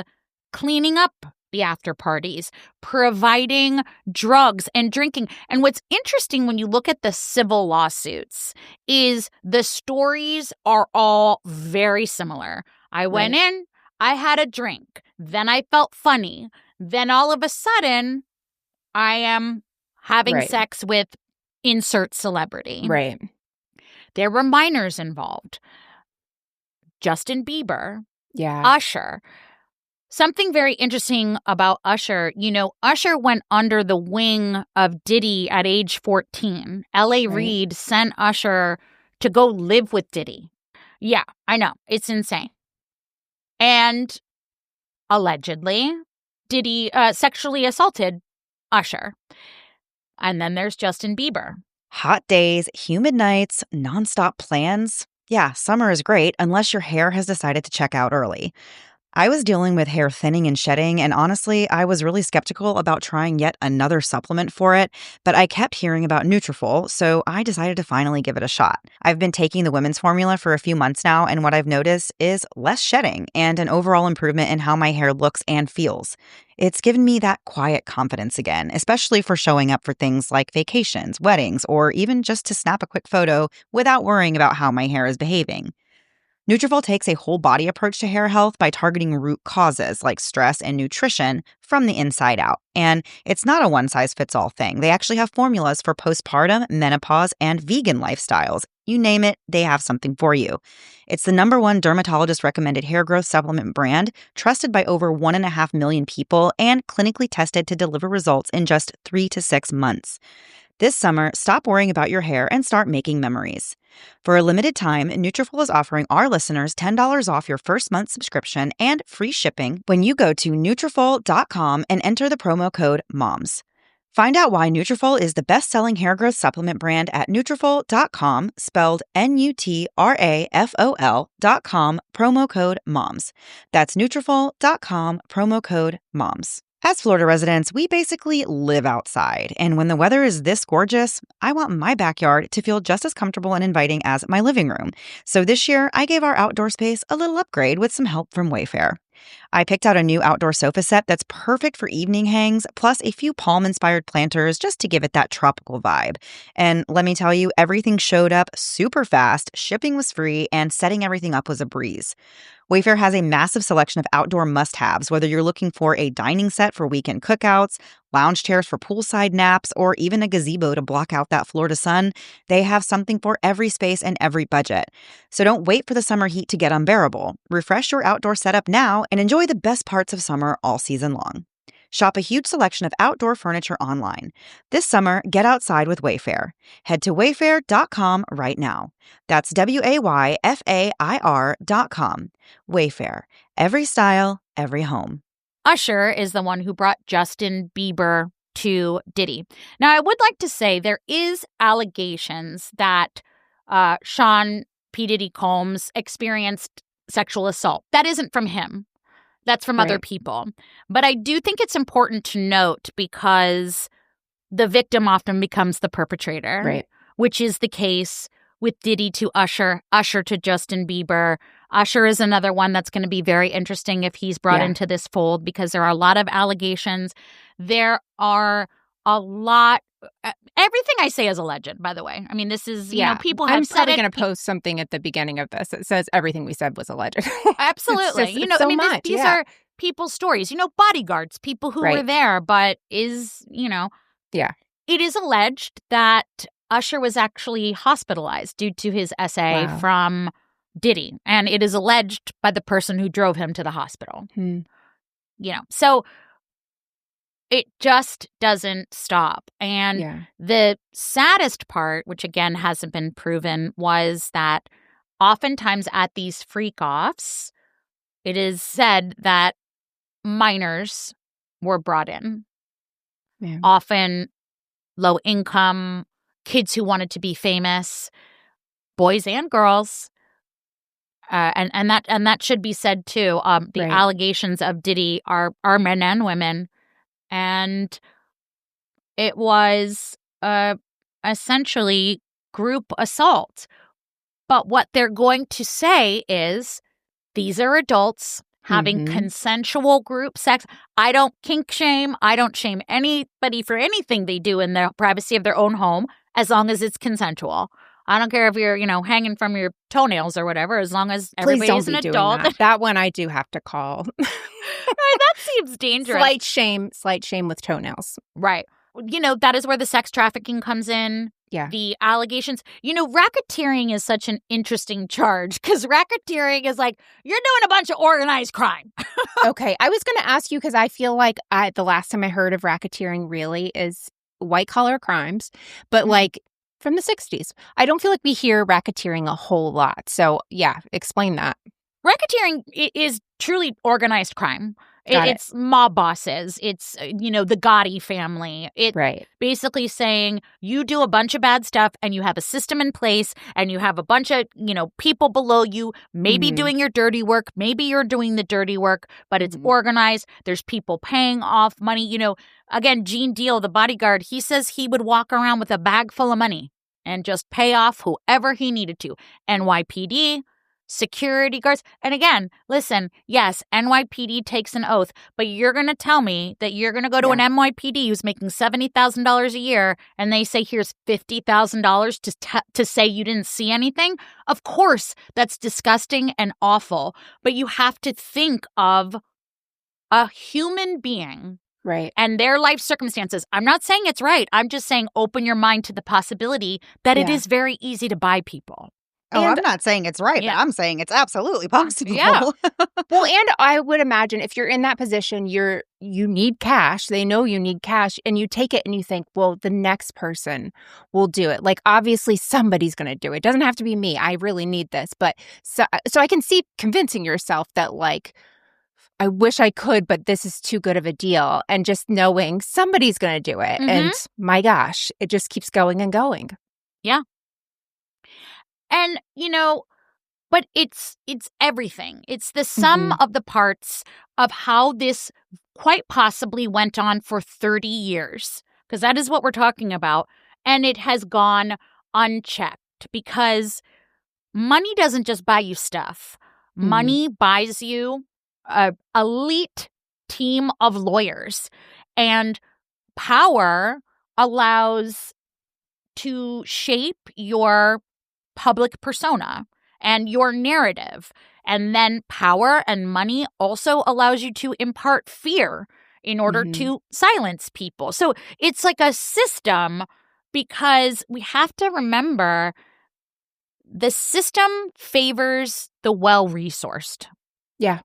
cleaning up the after parties, providing drugs and drinking. And what's interesting when you look at the civil lawsuits is the stories are all very similar. I went in, I had a drink, then I felt funny. Then all of a sudden, I am having sex with insert celebrity. Right. There were minors involved. Justin Bieber. Yeah. Usher. Something very interesting about Usher, Usher went under the wing of Diddy at age 14. L.A. Reid sent Usher to go live with Diddy. Yeah, I know. It's insane. And allegedly, Diddy sexually assaulted Usher. And then there's Justin Bieber. Hot days, humid nights, nonstop plans. Yeah, summer is great unless your hair has decided to check out early. I was dealing with hair thinning and shedding, and honestly, I was really skeptical about trying yet another supplement for it, but I kept hearing about Nutrafol, so I decided to finally give it a shot. I've been taking the women's formula for a few months now, and what I've noticed is less shedding and an overall improvement in how my hair looks and feels. It's given me that quiet confidence again, especially for showing up for things like vacations, weddings, or even just to snap a quick photo without worrying about how my hair is behaving. Nutrafol takes a whole body approach to hair health by targeting root causes like stress and nutrition from the inside out. And it's not a one-size-fits-all thing. They actually have formulas for postpartum, menopause, and vegan lifestyles. You name it, they have something for you. It's the #1 dermatologist-recommended hair growth supplement brand, trusted by over 1.5 million people, and clinically tested to deliver results in just 3 to 6 months. This summer, stop worrying about your hair and start making memories. For a limited time, Nutrafol is offering our listeners $10 off your first month subscription and free shipping when you go to Nutrafol.com and enter the promo code MOMS. Find out why Nutrafol is the best-selling hair growth supplement brand at Nutrafol.com, spelled Nutrafol.com, promo code MOMS. That's Nutrafol.com, promo code MOMS. As Florida residents, we basically live outside, and when the weather is this gorgeous, I want my backyard to feel just as comfortable and inviting as my living room. So this year, I gave our outdoor space a little upgrade with some help from Wayfair. I picked out a new outdoor sofa set that's perfect for evening hangs, plus a few palm-inspired planters just to give it that tropical vibe. And let me tell you, everything showed up super fast, shipping was free, and setting everything up was a breeze. Wayfair has a massive selection of outdoor must-haves, whether you're looking for a dining set for weekend cookouts, lounge chairs for poolside naps, or even a gazebo to block out that Florida sun. They have something for every space and every budget. So don't wait for the summer heat to get unbearable. Refresh your outdoor setup now and enjoy the best parts of summer all season long. Shop a huge selection of outdoor furniture online. This summer, get outside with Wayfair. Head to wayfair.com right now. That's WAYFAIR.com. Wayfair. Every style, every home. Usher is the one who brought Justin Bieber to Diddy. Now, I would like to say there is allegations that Sean P. Diddy Combs experienced sexual assault. That isn't from him. That's from other people. But I do think it's important to note because the victim often becomes the perpetrator, which is the case with Diddy to Usher, Usher to Justin Bieber. Usher is another one that's going to be very interesting if he's brought into this fold because there are a lot of allegations. There are a lot. Everything I say is alleged, by the way. I mean, this is, you know, people have said it. I'm probably going to post something at the beginning of this that says everything we said was alleged. Absolutely. Just, you know, so these are people's stories. You know, bodyguards, people who were there, but is, you know. Yeah. It is alleged that Usher was actually hospitalized due to his essay from Diddy. And it is alleged by the person who drove him to the hospital. You know, so it just doesn't stop. And the saddest part, which again hasn't been proven, was that oftentimes at these freak-offs, it is said that minors were brought in. Often low income, kids who wanted to be famous, boys and girls. And that should be said too. The allegations of Diddy are men and women. And it was essentially group assault. But what they're going to say is these are adults having consensual group sex. I don't kink shame. I don't shame anybody for anything they do in the privacy of their own home as long as it's consensual. I don't care if you're, you know, hanging from your toenails or whatever, as long as everybody's an adult. That one I do have to call. That seems dangerous. Slight shame with toenails. Right. You know, that is where the sex trafficking comes in. Yeah. The allegations. You know, racketeering is such an interesting charge because racketeering is like, you're doing a bunch of organized crime. Okay. I was going to ask you because I feel like the last time I heard of racketeering really is white-collar crimes, but like from the 60s. I don't feel like we hear racketeering a whole lot. So, yeah, explain that. Racketeering is truly organized crime. It's mob bosses. It's, you know, the Gotti family. It's basically saying you do a bunch of bad stuff and you have a system in place and you have a bunch of, you know, people below you maybe doing your dirty work. Maybe you're doing the dirty work, but it's organized. There's people paying off money. You know, again, Gene Deal, the bodyguard, he says he would walk around with a bag full of money and just pay off whoever he needed to. NYPD, security guards. And again, listen, yes, NYPD takes an oath, but you're going to tell me that you're going to go to an NYPD who's making $70,000 a year and they say, here's $50,000 to say you didn't see anything? Of course, that's disgusting and awful, but you have to think of a human being and their life circumstances. I'm not saying it's right. I'm just saying open your mind to the possibility that it is very easy to buy people. Oh, I'm not saying it's right, but I'm saying it's absolutely possible. Yeah. Well, and I would imagine if you're in that position, you need cash. They know you need cash, and you take it and you think, well, the next person will do it. Like, obviously, somebody's going to do it. It doesn't have to be me. I really need this. But so I can see convincing yourself that, like, I wish I could, but this is too good of a deal. And just knowing somebody's going to do it. Mm-hmm. And my gosh, it just keeps going and going. Yeah. And, but it's everything. It's the sum of the parts of how this quite possibly went on for 30 years, because that is what we're talking about. And it has gone unchecked because money doesn't just buy you stuff. Money buys you an elite team of lawyers, and power allows to shape your public persona and your narrative. And then power and money also allows you to impart fear in order to silence people. So it's like a system, because we have to remember the system favors the well-resourced. Yeah.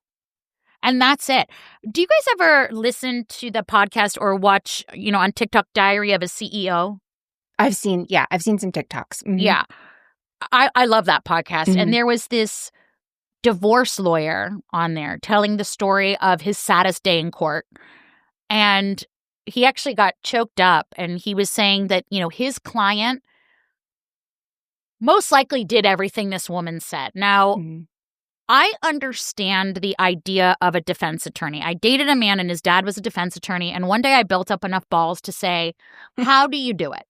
And that's it. Do you guys ever listen to the podcast or watch, on TikTok, Diary of a CEO? I've seen some TikToks. Mm-hmm. Yeah. I love that podcast. And there was this divorce lawyer on there telling the story of his saddest day in court. And he actually got choked up, and he was saying that, his client most likely did everything this woman said. Now, I understand the idea of a defense attorney. I dated a man and his dad was a defense attorney. And one day I built up enough balls to say, how do you do it?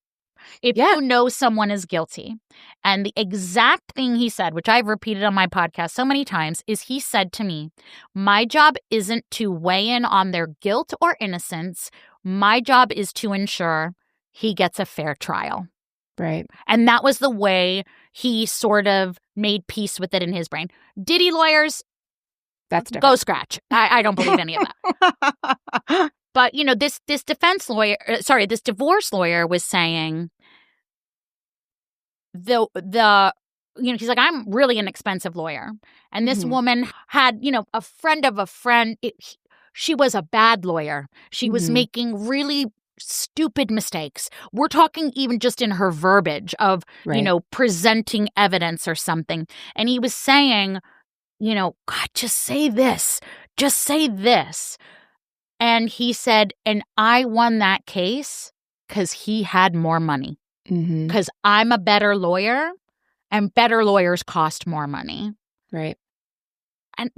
If you know someone is guilty. And the exact thing he said, which I've repeated on my podcast so many times, is he said to me, my job isn't to weigh in on their guilt or innocence. My job is to ensure he gets a fair trial. Right. And that was the way he sort of made peace with it in his brain. Diddy lawyers, that's different. Go scratch. I don't believe any of that. But, this divorce lawyer was saying he's like, I'm really an expensive lawyer. And this woman had, a friend of a friend. She was a bad lawyer. She was making really stupid mistakes. We're talking even just in her verbiage of, presenting evidence or something. And he was saying, God, just say this. Just say this. And he said, and I won that case because he had more money. Because I'm a better lawyer, and better lawyers cost more money. Right. And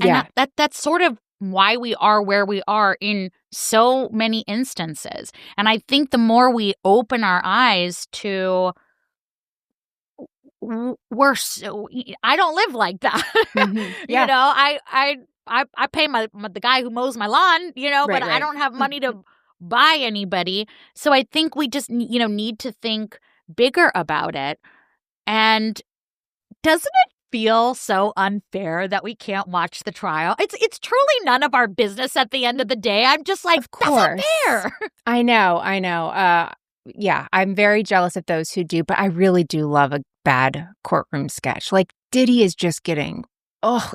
that's sort of why we are where we are in so many instances. And I think the more we open our eyes to, I don't live like that. I pay the guy who mows my lawn, but I don't have money to buy anybody. So I think we just, need to think bigger about it. And doesn't it feel so unfair that we can't watch the trial? It's truly none of our business at the end of the day. I'm just like, of course. That's unfair. I know. Yeah, I'm very jealous of those who do, but I really do love a bad courtroom sketch. Like, Diddy is just getting,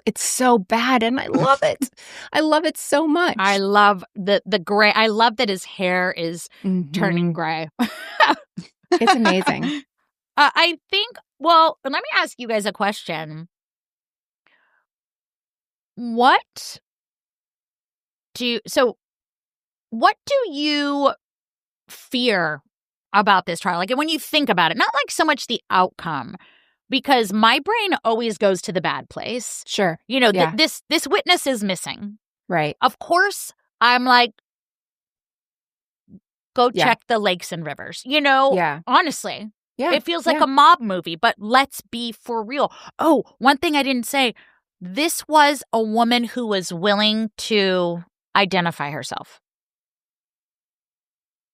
it's so bad, and I love it. I love it so much. I love the gray. I love that his hair is turning gray. It's amazing. I think, well, let me ask you guys a question. What do you fear about this trial? Like, when you think about it, not like so much the outcome, because my brain always goes to the bad place. Sure. This witness is missing. Right. Of course, I'm like, go check the lakes and rivers. Honestly. Yeah. It feels like a mob movie, but let's be for real. Oh, one thing I didn't say. This was a woman who was willing to identify herself.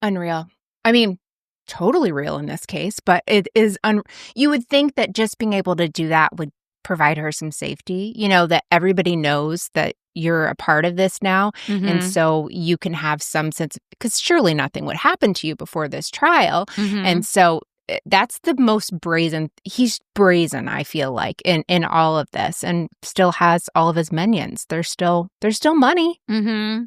Unreal. I mean, totally real in this case, but it is you would think that just being able to do that would provide her some safety, that everybody knows that you're a part of this now. And so you can have some sense, because surely nothing would happen to you before this trial. And so that's the most brazen. He's brazen, I feel like, in all of this, and still has all of his minions. There's still money. Mm-hmm.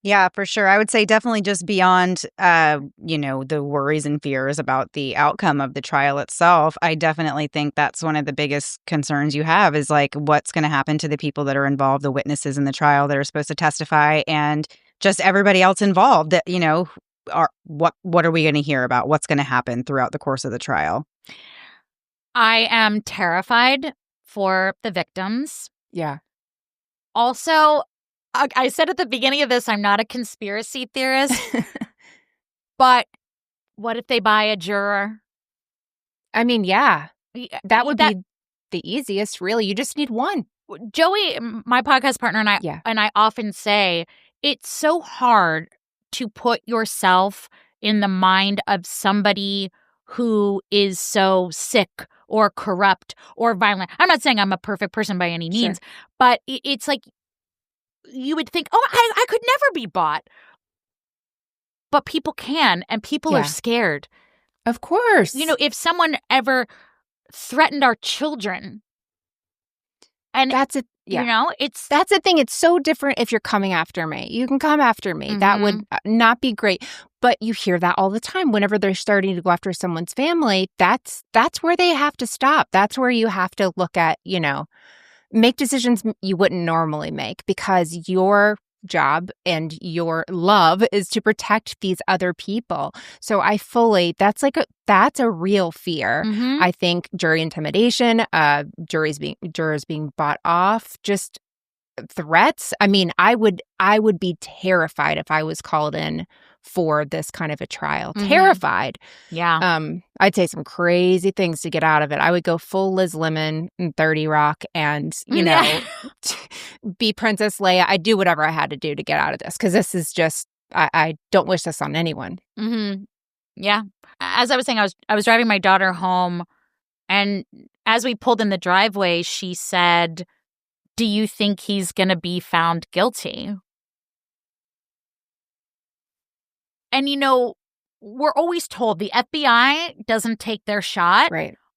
Yeah, for sure. I would say definitely just beyond, the worries and fears about the outcome of the trial itself. I definitely think that's one of the biggest concerns you have is like what's going to happen to the people that are involved, the witnesses in the trial that are supposed to testify, and just everybody else involved. That what are we going to hear about? What's going to happen throughout the course of the trial? I am terrified for the victims. Yeah. Also, I said at the beginning of this, I'm not a conspiracy theorist, but what if they buy a juror? I mean, yeah, that would be the easiest, really. You just need one. Joey, my podcast partner, and I often say it's so hard to put yourself in the mind of somebody who is so sick or corrupt or violent. I'm not saying I'm a perfect person by any means, but it's like you would think, I could never be bought. But people can, and people are scared. Of course. If someone ever threatened our children, and that's it. Yeah. That's the thing. It's so different if you're coming after me. You can come after me. Mm-hmm. That would not be great. But you hear that all the time. Whenever they're starting to go after someone's family, that's where they have to stop. That's where you have to look at, make decisions you wouldn't normally make, because your job and your love is to protect these other people. So that's a real fear. Mm-hmm. I think jury intimidation, jurors being bought off, just threats. I mean, I would be terrified if I was called in for this kind of a trial. Mm-hmm. Terrified. Yeah. I'd say some crazy things to get out of it. I would go full Liz Lemon in 30 Rock and, be Princess Leia. I'd do whatever I had to do to get out of this, because this is just, I don't wish this on anyone. Mm-hmm. Yeah. As I was saying, I was driving my daughter home, and as we pulled in the driveway, she said, "Do you think he's going to be found guilty?" And, we're always told the FBI doesn't take their shot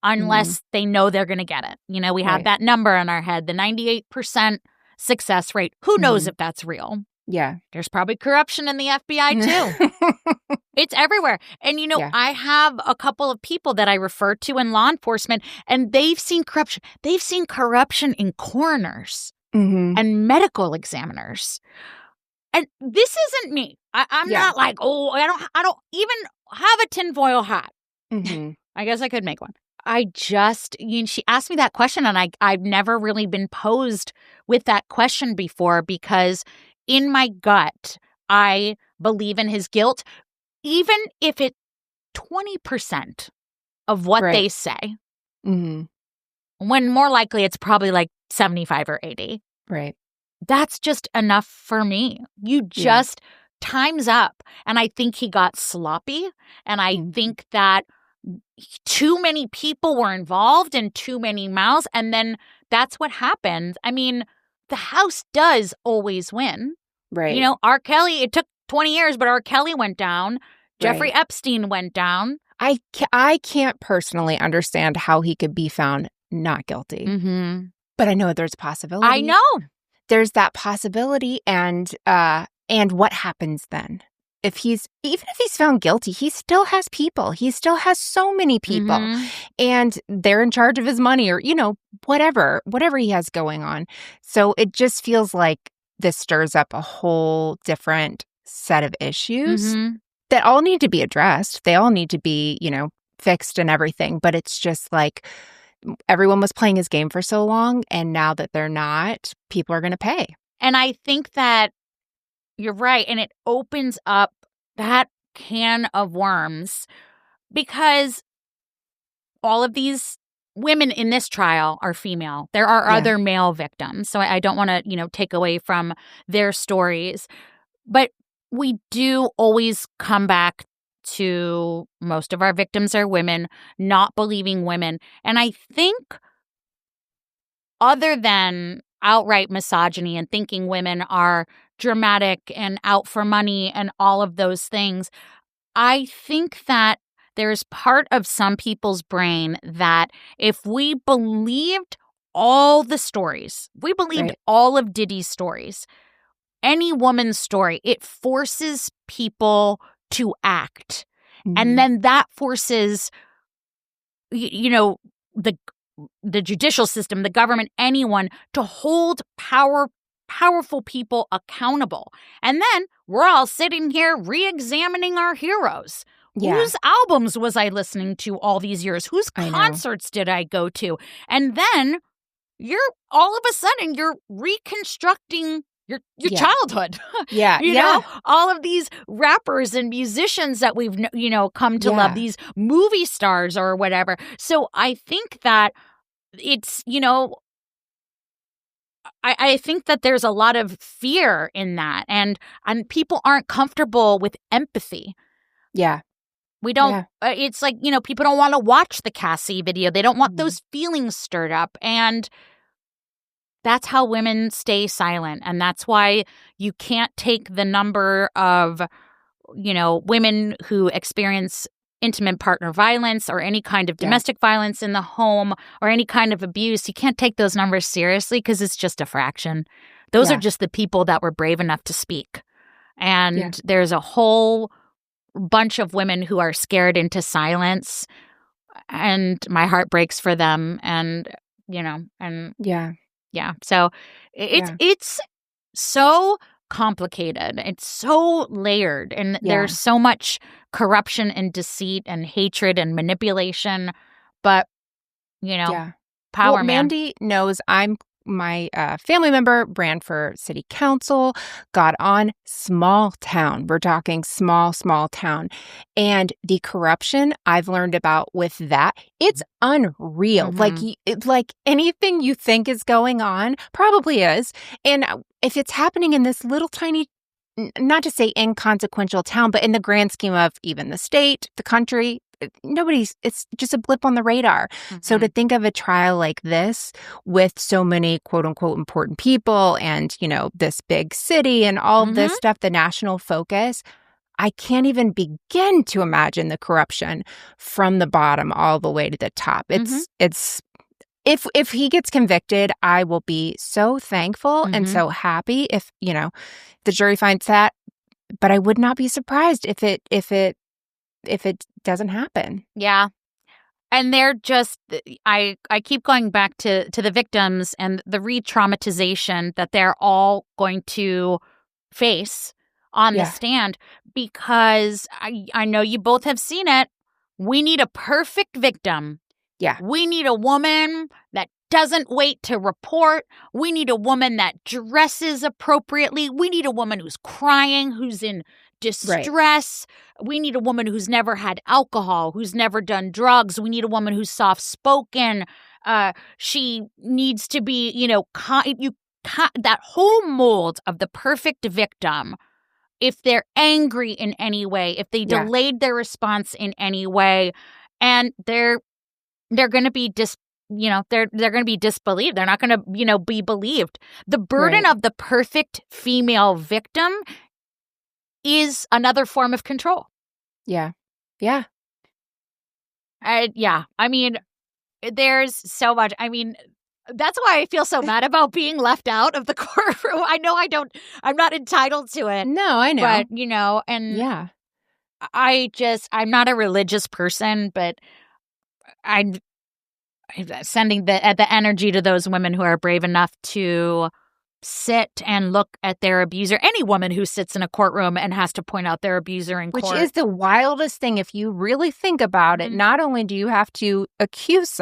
unless they know they're going to get it. We have that number in our head, the 98% success rate. Who knows if that's real? Yeah. There's probably corruption in the FBI, too. It's everywhere. And, I have a couple of people that I refer to in law enforcement, and they've seen corruption. They've seen corruption in coroners and medical examiners. And this isn't me. I'm not like, I don't even have a tinfoil hat. Mm-hmm. I guess I could make one. She asked me that question, and I've never really been posed with that question before, because in my gut, I believe in his guilt, even if it's 20% of what they say. Mm-hmm. When more likely it's probably like 75 or 80. Right. That's just enough for me. Time's up. And I think he got sloppy. And I think that too many people were involved and too many mouths. And then that's what happened. I mean, the House does always win. Right. R. Kelly, it took 20 years, but R. Kelly went down. Jeffrey Epstein went down. I can't personally understand how he could be found not guilty. Mm-hmm. But I know there's a possibility. I know. There's that possibility, and what happens then? Even if he's found guilty, he still has people. He still has so many people, and they're in charge of his money, or whatever he has going on. So it just feels like this stirs up a whole different set of issues that all need to be addressed. They all need to be, fixed and everything. But it's just like, everyone was playing his game for so long, and now that they're not, people are going to pay. And I think that you're right, and it opens up that can of worms, because all of these women in this trial are female. There are other male victims, so I don't want to, take away from their stories. But we do always come back to most of our victims are women, not believing women. And I think other than outright misogyny and thinking women are dramatic and out for money and all of those things, I think that there's part of some people's brain that if we believed all the stories, we believed all of Diddy's stories, any woman's story, it forces people to act. And then that forces, the judicial system, the government, anyone to hold powerful people accountable. And then we're all sitting here re-examining our heroes. Yeah. Whose albums was I listening to all these years? Whose concerts did I go to? And then you're all of a sudden you're reconstructing your childhood. You know, all of these rappers and musicians that we've, come to love, these movie stars or whatever. So I think that it's, I think that there's a lot of fear in that, and people aren't comfortable with empathy. Yeah. We don't, it's like, people don't want to watch the Cassie video. They don't want those feelings stirred up. And that's how women stay silent. And that's why you can't take the number of, women who experience intimate partner violence or any kind of domestic violence in the home or any kind of abuse. You can't take those numbers seriously because it's just a fraction. Those are just the people that were brave enough to speak. And there's a whole bunch of women who are scared into silence, and my heart breaks for them. And, so it's so complicated. It's so layered, and there's so much corruption and deceit and hatred and manipulation. But, power, man. Mandy knows my family member ran for city council, got on small town. We're talking small town. And the corruption I've learned about with that, it's unreal. Like anything you think is going on probably is. And if it's happening in this little tiny, not to say inconsequential town, but in the grand scheme of even the state, the country, it's just a blip on the radar. So to think of a trial like this with so many quote unquote important people and, this big city and all of this stuff, the national focus, I can't even begin to imagine the corruption from the bottom all the way to the top. It's if he gets convicted, I will be so thankful and so happy if, the jury finds that, but I would not be surprised if it doesn't happen. Yeah. And they're just, I keep going back to the victims and the re-traumatization that they're all going to face on the stand, because I know you both have seen it. We need a perfect victim. Yeah. We need a woman that doesn't wait to report. We need a woman that dresses appropriately. We need a woman who's crying, who's in distress. We need a woman who's never had alcohol, who's never done drugs. We need a woman who's soft-spoken. She needs to be, that whole mold of the perfect victim. If they're angry in any way, if they delayed their response in any way, and they're going to be they're going to be disbelieved. They're not going to, be believed. The burden of the perfect female victim is another form of control. Yeah. Yeah. I mean, there's so much. I mean, that's why I feel so mad about being left out of the courtroom. I know I'm not entitled to it. No, I know. But, and I'm not a religious person, but I'm sending the energy to those women who are brave enough to sit and look at their abuser. Any woman who sits in a courtroom and has to point out their abuser in court. Which is the wildest thing if you really think about it. Not only do you have to accuse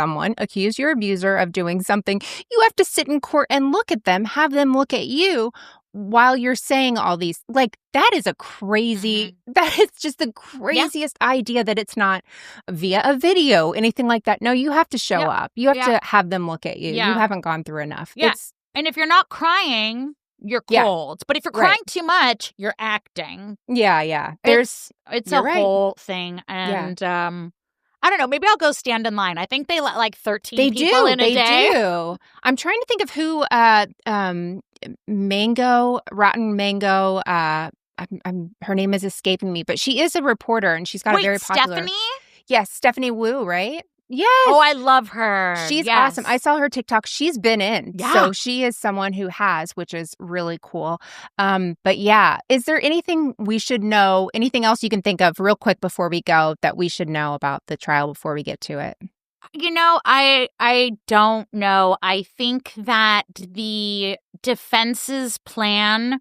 your abuser of doing something, you have to sit in court and look at them, have them look at you while you're saying all these. Like, that is a crazy, that is just the craziest idea that it's not via a video, anything like that. No, you have to show up. You have to have them look at you. You haven't gone through enough. Yeah. And if you're not crying, you're cold. But if you're crying too much, you're acting. Yeah. It's a whole thing. And I don't know. Maybe I'll go stand in line. I think they let like 13 people in a day. They do. I'm trying to think of who Rotten Mango. Her name is escaping me, but she is a reporter and she's got a very popular. Stephanie? Yes, Stephanie Wu, right? Yes. Oh, I love her. She's awesome. I saw her TikTok. She's been in. Yeah. So she is someone who has, which is really cool. But yeah, is there anything we should know, anything else you can think of real quick before we go that we should know about the trial before we get to it? I don't know. I think that the defense's plan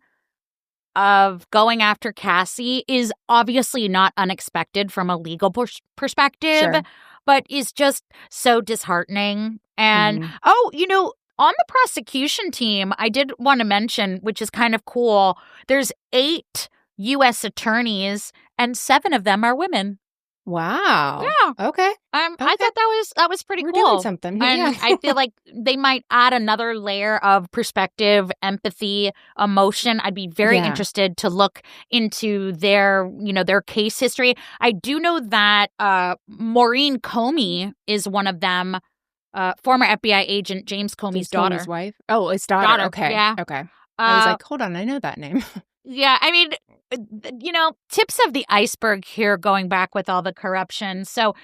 of going after Cassie is obviously not unexpected from a legal perspective, but is just so disheartening. And, on the prosecution team, I did want to mention, which is kind of cool, there's 8 U.S. attorneys and 7 of them are women. Wow. Yeah. Okay. I thought that was pretty We're cool. doing something. And I feel like they might add another layer of perspective, empathy, emotion. I'd be very interested to look into their case history. I do know that Maureen Comey is one of them, former FBI agent James Comey's daughter. Comey's wife? Oh, his daughter. Okay. Yeah. Okay. I was like, hold on, I know that name. Yeah, I mean, tips of the iceberg here going back with all the corruption. So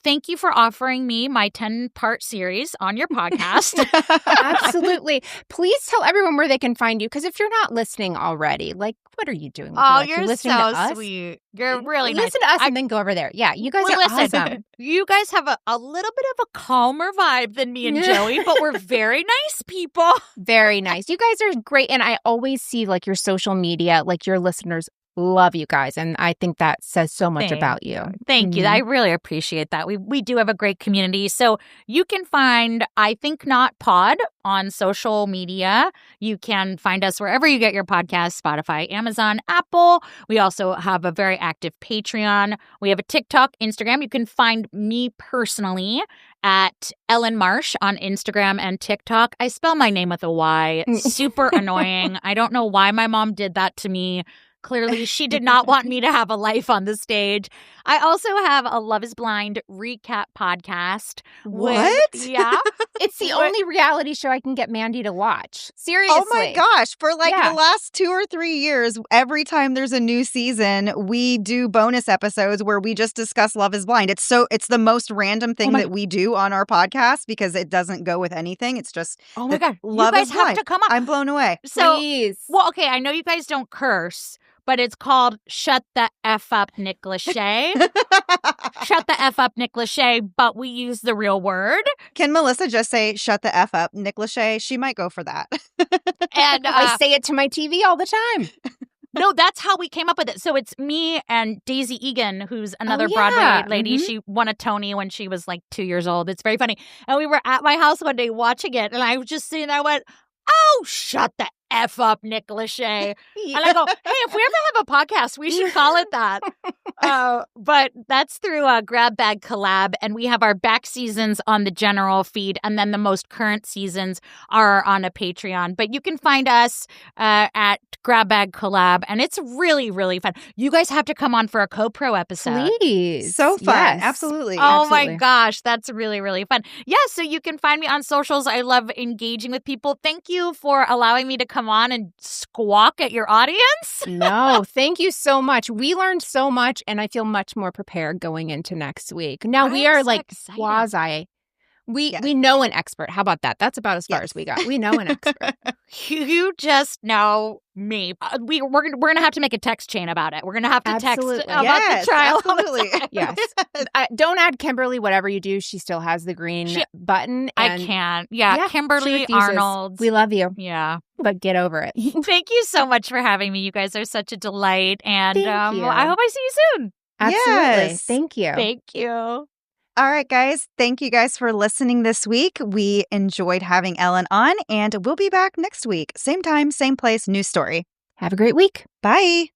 thank you for offering me my 10-part series on your podcast. Absolutely. Please tell everyone where they can find you, because if you're not listening already, like, what are you doing? You're listening so to us? Sweet. You're really nice. Listen to us and then go over there. Yeah, you guys are awesome. You guys have a little bit of a calmer vibe than me and Joey, but we're very nice people. Very nice. You guys are great. And I always see like your social media, like your listeners love you guys. And I think that says so much about you. Thank you. I really appreciate that. We do have a great community. So you can find I Think Not Pod on social media. You can find us wherever you get your podcasts, Spotify, Amazon, Apple. We also have a very active Patreon. We have a TikTok, Instagram. You can find me personally at Ellyn Marsh on Instagram and TikTok. I spell my name with a Y. Super annoying. I don't know why my mom did that to me. Clearly, she did not want me to have a life on the stage. I also have a Love is Blind recap podcast. What? It's the only reality show I can get Mandy to watch. Seriously. Oh my gosh. For the last 2 or 3 years, every time there's a new season, we do bonus episodes where we just discuss Love is Blind. It's the most random thing that we do on our podcast because it doesn't go with anything. It's just oh my God. Love you guys is Blind. have to come on. I'm blown away. So, please. Well, okay, I know you guys don't curse, but it's called Shut the F Up, Nick Lachey. Shut the F up, Nick Lachey, but we use the real word. Can Melissa just say, shut the F up, Nick Lachey? She might go for that. And I say it to my TV all the time. No, that's how we came up with it. So it's me and Daisy Egan, who's another Broadway lady. Mm-hmm. She won a Tony when she was 2 years old. It's very funny. And we were at my house one day watching it, and I was just sitting there, I went, oh, shut the F up, Nick Lachey. And I go, hey, if we ever have a podcast, we should call it that. But that's through a Grab Bag collab, and we have our back seasons on the general feed, and then the most current seasons are on a Patreon. But you can find us at Grab Bag collab, and it's really, really fun. You guys have to come on for a co-pro episode. Please. So fun. Yes. Absolutely. Oh my gosh, that's really, really fun. Yeah, so you can find me on socials. I love engaging with people. Thank you for allowing me to come on and squawk at your audience. No, thank you so much. We learned so much, and I feel much more prepared going into next week. Now, we are excited. Quasi. We know an expert. How about that? That's about as far as we got. We know an expert. You just know me. We're going to have to make a text chain about it. We're going to have to text about the trial. Absolutely. Yes. Don't add Kimberly. Whatever you do, she still has the green button. I can't. Yeah, Kimberly Arnold. We love you. Yeah. But get over it. Thank you so much for having me. You guys are such a delight. And I hope I see you soon. Absolutely. Yes. Thank you. Thank you. All right, guys. Thank you guys for listening this week. We enjoyed having Ellyn on, and we'll be back next week. Same time, same place, new story. Have a great week. Bye.